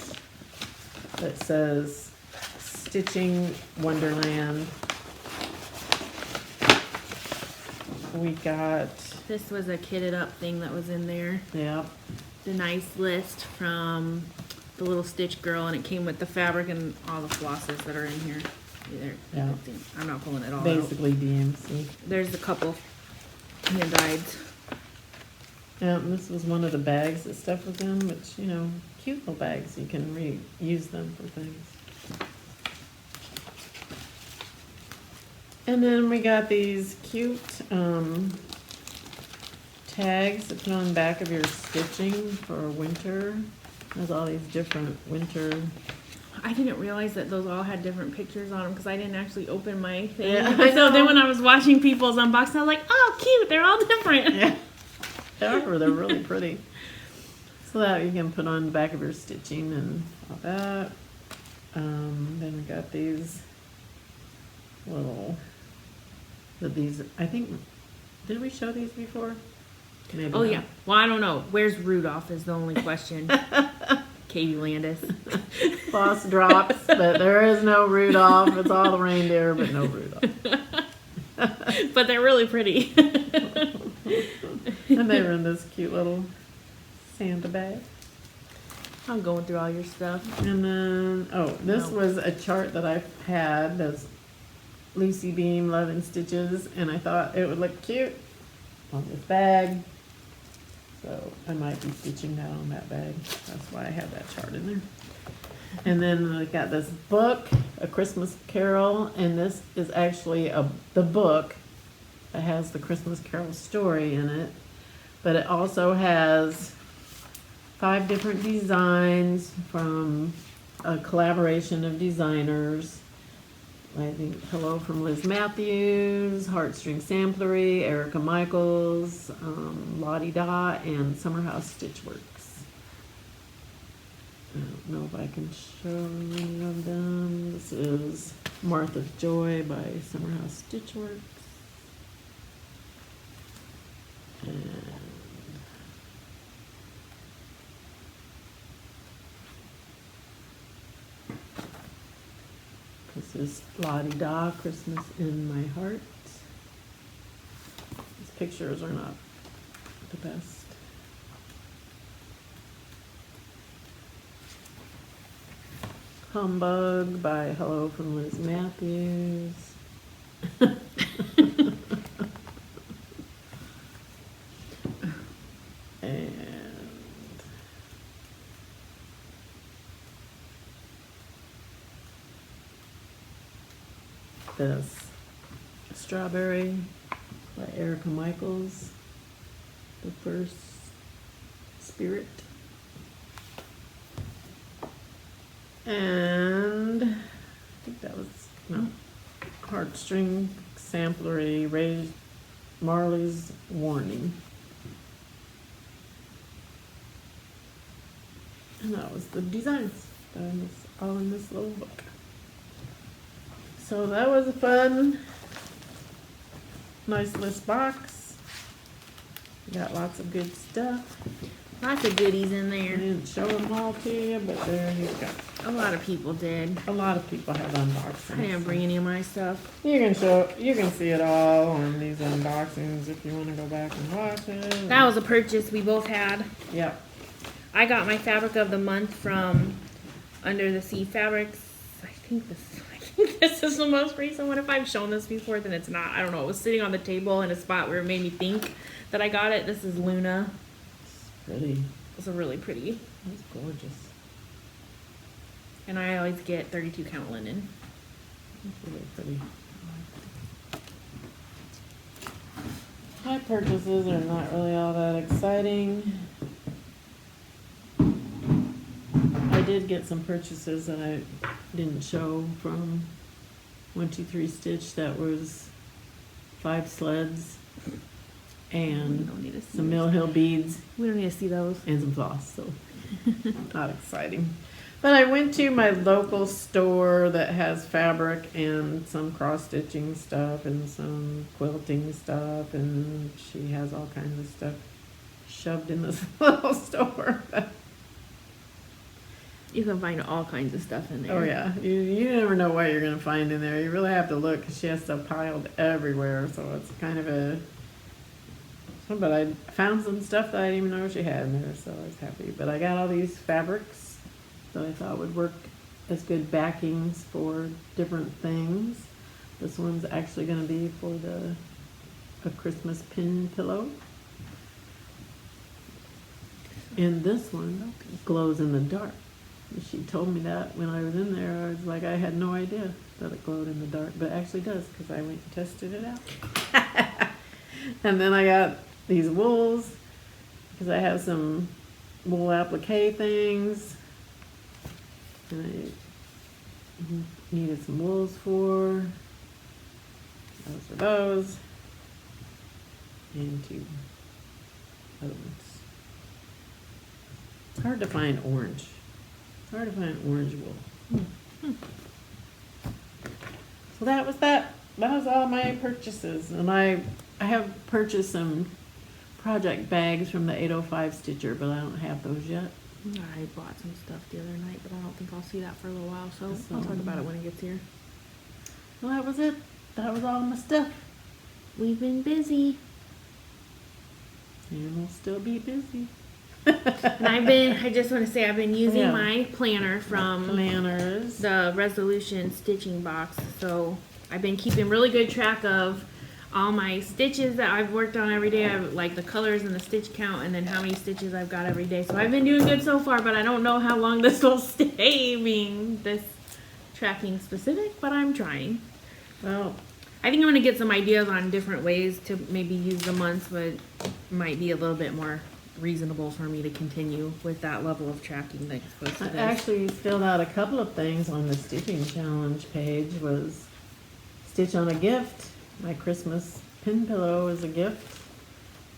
that says Stitching Wonderland. We got, This was a kitted up thing that was in there. yeah, The Nice List from the Little Stitch Girl, and it came with the fabric and all the flosses that are in here. Yeah. I'm not pulling it all out. basically DMC. There's a couple hand-dyeds. Yeah, and this was one of the bags that stuff was in, which, you know, cute little bags. You can reuse them for things. And then we got these cute tags to put on the back of your stitching for winter. There's all these different winter. I didn't realize that those all had different pictures on them because I didn't actually open my thing. Yeah, I So then know. when I was watching people's unboxing, I was like, oh, cute, they're all different. Yeah, they're really pretty. So that you can put on the back of your stitching and all that. Then we got these little, I think, did we show these before? Maybe Oh, not. yeah. Well, I don't know. Where's Rudolph is the only question. Katie Landis. Floss drops, but there is no Rudolph. It's all the reindeer, but no Rudolph. But they're really pretty. And they were in this cute little Santa bag. I'm going through all your stuff. And then, this No. was a chart that I had that's Lucy Beam Love and Stitches, and I thought it would look cute on this bag. So I might be stitching that on that bag. That's why I had that chart in there. And then I got this book, A Christmas Carol, and this is actually the book that has the Christmas Carol story in it. But it also has 5 different designs from a collaboration of designers. I think Hello from Liz Matthews, Heartstring Samplery, Erica Michaels, Lottie Dot, and Summer House Stitchworks. I don't know if I can show any of them. This is Martha's Joy by Summer House Stitchworks. And this is Lottie Da, Christmas in My Heart. These pictures are not the best. Humbug by Hello from Liz Matthews. And this Strawberry by Erica Michaels, The First Spirit. And I think that was, no, Heartstring Samplery, Ray Marley's Warning. And that was the designs. That was all in this little book. So that was a fun, nice list box. Got lots of good stuff. Lots of goodies in I there. didn't show them all to you, but there you go. A lot of people did. A lot of people have unboxed I them. didn't bring any of my stuff. You can see it all on these unboxings if you want to go back and watch it. That was a purchase we both had. Yep. I got my fabric of the month from Under the Sea Fabrics. I think this is the most recent one. If I've shown this before, then it's not. I don't know. It was sitting on the table in a spot where it made me think that I got it. This is Luna. Pretty. It's a really pretty. That's gorgeous. And I always get 32 count linen. That's really pretty. Yep. purchases are not really all that exciting. I did get some purchases that I didn't show from 123 Stitch. That was 5 sleds We and don't need to see some those. Mill Hill beads We don't need to see those. and some floss, so not exciting. But I went to my local store that has fabric and some cross-stitching stuff and some quilting stuff, and she has all kinds of stuff shoved in this little store. You can find all kinds of stuff in there. Oh yeah, you never know what you're gonna find in there. You really have to look because she has stuff piled everywhere, so it's kind of a. But I found some stuff that I didn't even know she had in there, so I was happy. But I got all these fabrics that I thought would work as good backings for different things. This one's actually gonna be for a Christmas pin pillow. And this one glows in the dark. She told me that when I was in there. I was like, I had no idea that it glowed in the dark, but it actually does because I went and tested it out. And then I got these wools because I have some wool applique things. And I needed some wools for. Those are those. And 2 other ones. It's hard to find orange. It's hard to find orange wool. So that was that. That was all my purchases. And I have purchased some project bags from the 805 Stitcher, but I don't have those yet. I bought some stuff the other night, but I don't think I'll see that for a little while, so So- I'll talk about it when it gets here. Well, that was it. That was all my stuff. We've been busy. And we'll still be busy. And I just want to say I've been using Yeah. my planner from Planners. the Resolution stitching box. So I've been keeping really good track of all my stitches that I've worked on every day. I like the colors and the stitch count and then how many stitches I've got every day. So I've been doing good so far, but I don't know how long this will stay being this tracking specific, but I'm trying. Well, I think I'm going to get some ideas on different ways to maybe use the months, but it might be a little bit more reasonable for me to continue with that level of tracking that's supposed to I this. actually filled out a couple of things on the stitching challenge page. Was stitch on a gift. My Christmas pin pillow is a gift.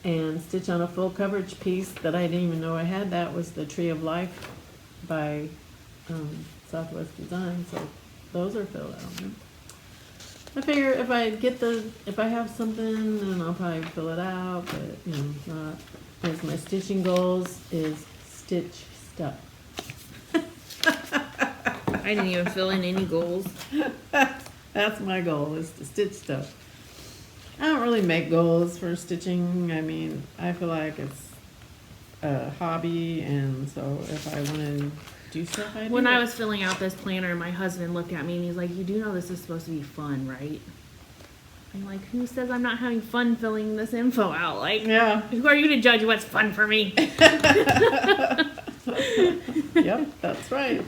And stitch on a full coverage piece that I didn't even know I had. That was the Tree of Life by Southwest Design. So those are filled out. I figure if I have something, then I'll probably fill it out. But not. As my stitching goals is stitch stuff. I didn't even fill in any goals. That's my goal, is to stitch stuff. I don't really make goals for stitching. I mean, I feel like it's a hobby, and so if I want to do stuff, I do. When I was filling out this planner, my husband looked at me and he's like, "You do know this is supposed to be fun, right?" I'm like, "Who says I'm not having fun filling this info out? Like, Yeah. who are you to judge what's fun for me?" Yep, that's right.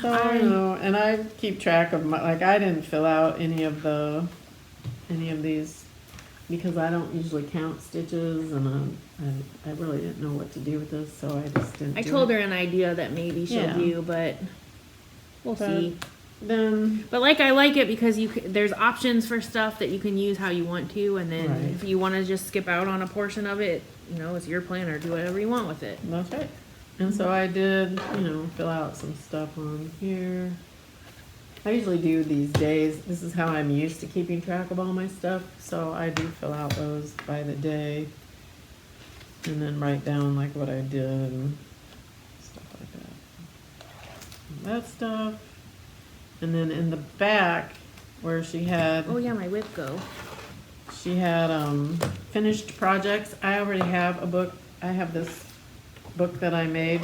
So and I keep track of I didn't fill out any of these because I don't usually count stitches, and I really didn't know what to do with this, so I just didn't. I told her an idea that maybe she'll Yeah. do, but we'll see. Then But I like it because there's options for stuff that you can use how you want to, and then Right. if you want to just skip out on a portion of it, it's your planner. Do whatever you want with it. that's right. And so I did, fill out some stuff on here. I usually do these days. This is how I'm used to keeping track of all my stuff. So I do fill out those by the day. And then write down what I did and stuff like that. And that stuff. And then in the back where she had Oh yeah, my whip go. finished projects. I already have a book. I have this book that I made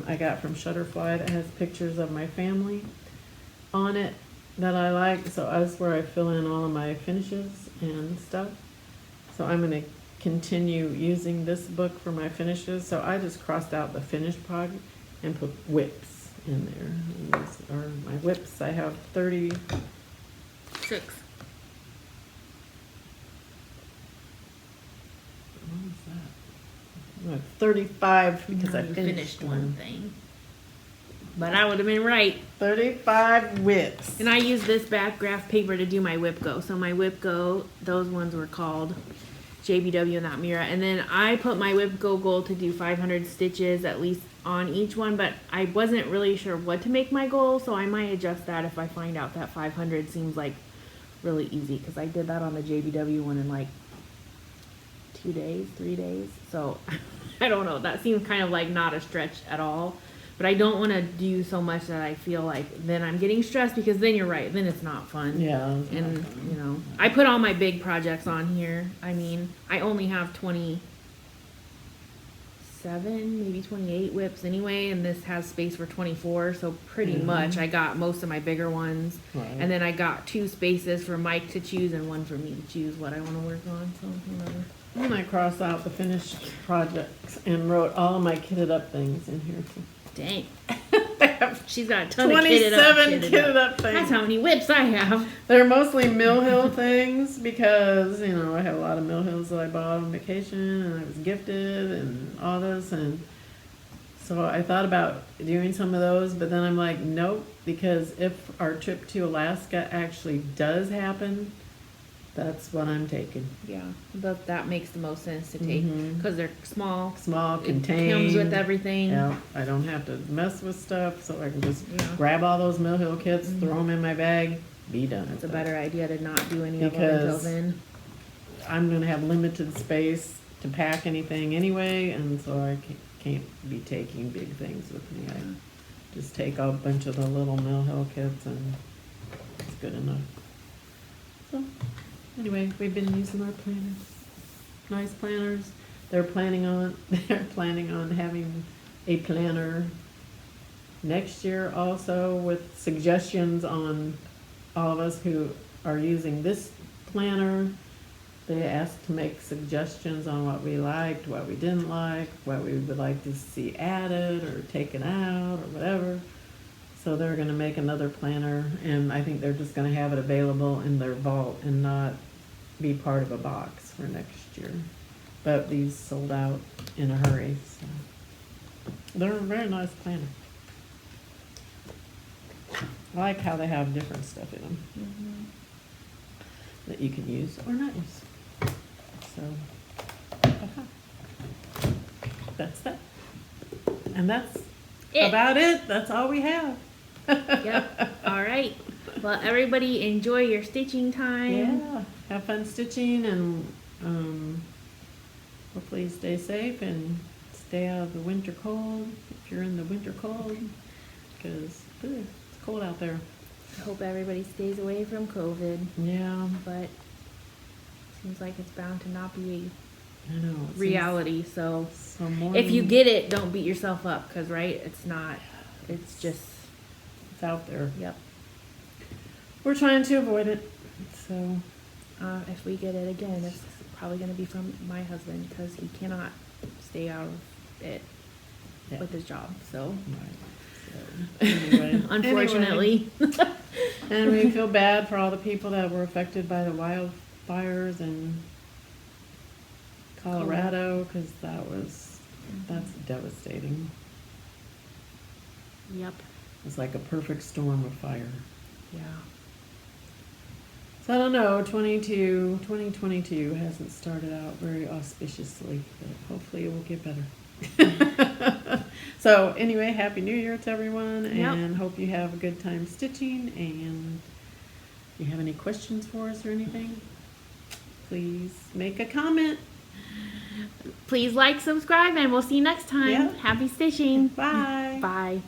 I got from Shutterfly that has pictures of my family on it that I like. So that's where I fill in all of my finishes and stuff. So I'm going to continue using this book for my finishes. So I just crossed out the finished project and put whips in there. And these are my whips. I have 36. 35 because No, I you finished one. thing. But I would have been right. 35 whips. And I used this back graph paper to do my whip go. So my whip go, those ones were called JBW and that Mira. And then I put my whip go goal to do 500 stitches at least on each one, but I wasn't really sure what to make my goal, so I might adjust that if I find out that 500 seems like really easy, because I did that on the JBW one in like 2 days, 3 days. So I don't know. That seems kind of like not a stretch at all. But I don't want to do so much that I feel like then I'm getting stressed, because then you're right. Then it's not fun. Yeah. And, you know, I put all my big projects on here. I mean, I only have 27, maybe 28 whips anyway, and this has space for 24. So pretty much I got most of my bigger ones. Right. And then I got 2 spaces for Mike to choose and 1 for me to choose what I want to work on. So, whatever. And I crossed out the finished projects and wrote all my kitted up things in here too. Dang. I have She's got a ton of 27 kitted up. things. That's how many whips I have. They're mostly Mill Hill things because, you know, I have a lot of Mill Hills that I bought on vacation and I was gifted and all this. And so I thought about doing some of those, but then I'm like, nope, because if our trip to Alaska actually does happen, that's what I'm taking. Yeah, but that makes the most sense to take because they're small. Small, It contained. comes with everything. Yeah, I don't have to mess with stuff, so I can just Yeah. grab all those Mill Hill kits, throw them in my bag, be done. It's a with better idea to not do any of them until Because- then. it. I'm gonna have limited space to pack anything anyway, and so I can't be taking big things with me. I just take a bunch of the little Mill Hill kits, and it's good enough. So, anyway, we've been using our planners. Nice planners. They're planning on having a planner next year also with suggestions on all of us who are using this planner. They asked to make suggestions on what we liked, what we didn't like, what we would like to see added or taken out or whatever. So they're gonna make another planner, and I think they're just gonna have it available in their vault and not be part of a box for next year. But these sold out in a hurry, so they're a very nice planner. I like how they have different stuff in them that you can use or not use. So, that's that. And that's about it. That's all we have. Yep. All right. Well, everybody enjoy your stitching time. Yeah, have fun stitching, and hopefully stay safe and stay out of the winter cold if you're in the winter cold, because it's cold out there. I hope everybody stays away from COVID, Yeah, but seems like it's bound to not be I know. it seems reality. So so more if you than- get it, don't beat yourself up, because right, it's not. It's just it's out there. yep. We're trying to avoid it. So If we get it again, it's probably going to be from my husband, because he cannot stay out of it yeah. with his job. So Right. So, anyway. unfortunately, And we feel bad for all the people that were affected by the wildfires in Colorado, because that's devastating. yep. It's like a perfect storm of fire. Yeah. So I don't know, 2022 hasn't started out very auspiciously, but hopefully it will get better. So anyway, Happy New Year to everyone, Yep. and hope you have a good time stitching, and if you have any questions for us or anything, please make a comment. Please like, subscribe, and we'll see you next time. Yeah. Happy stitching. Bye. Bye.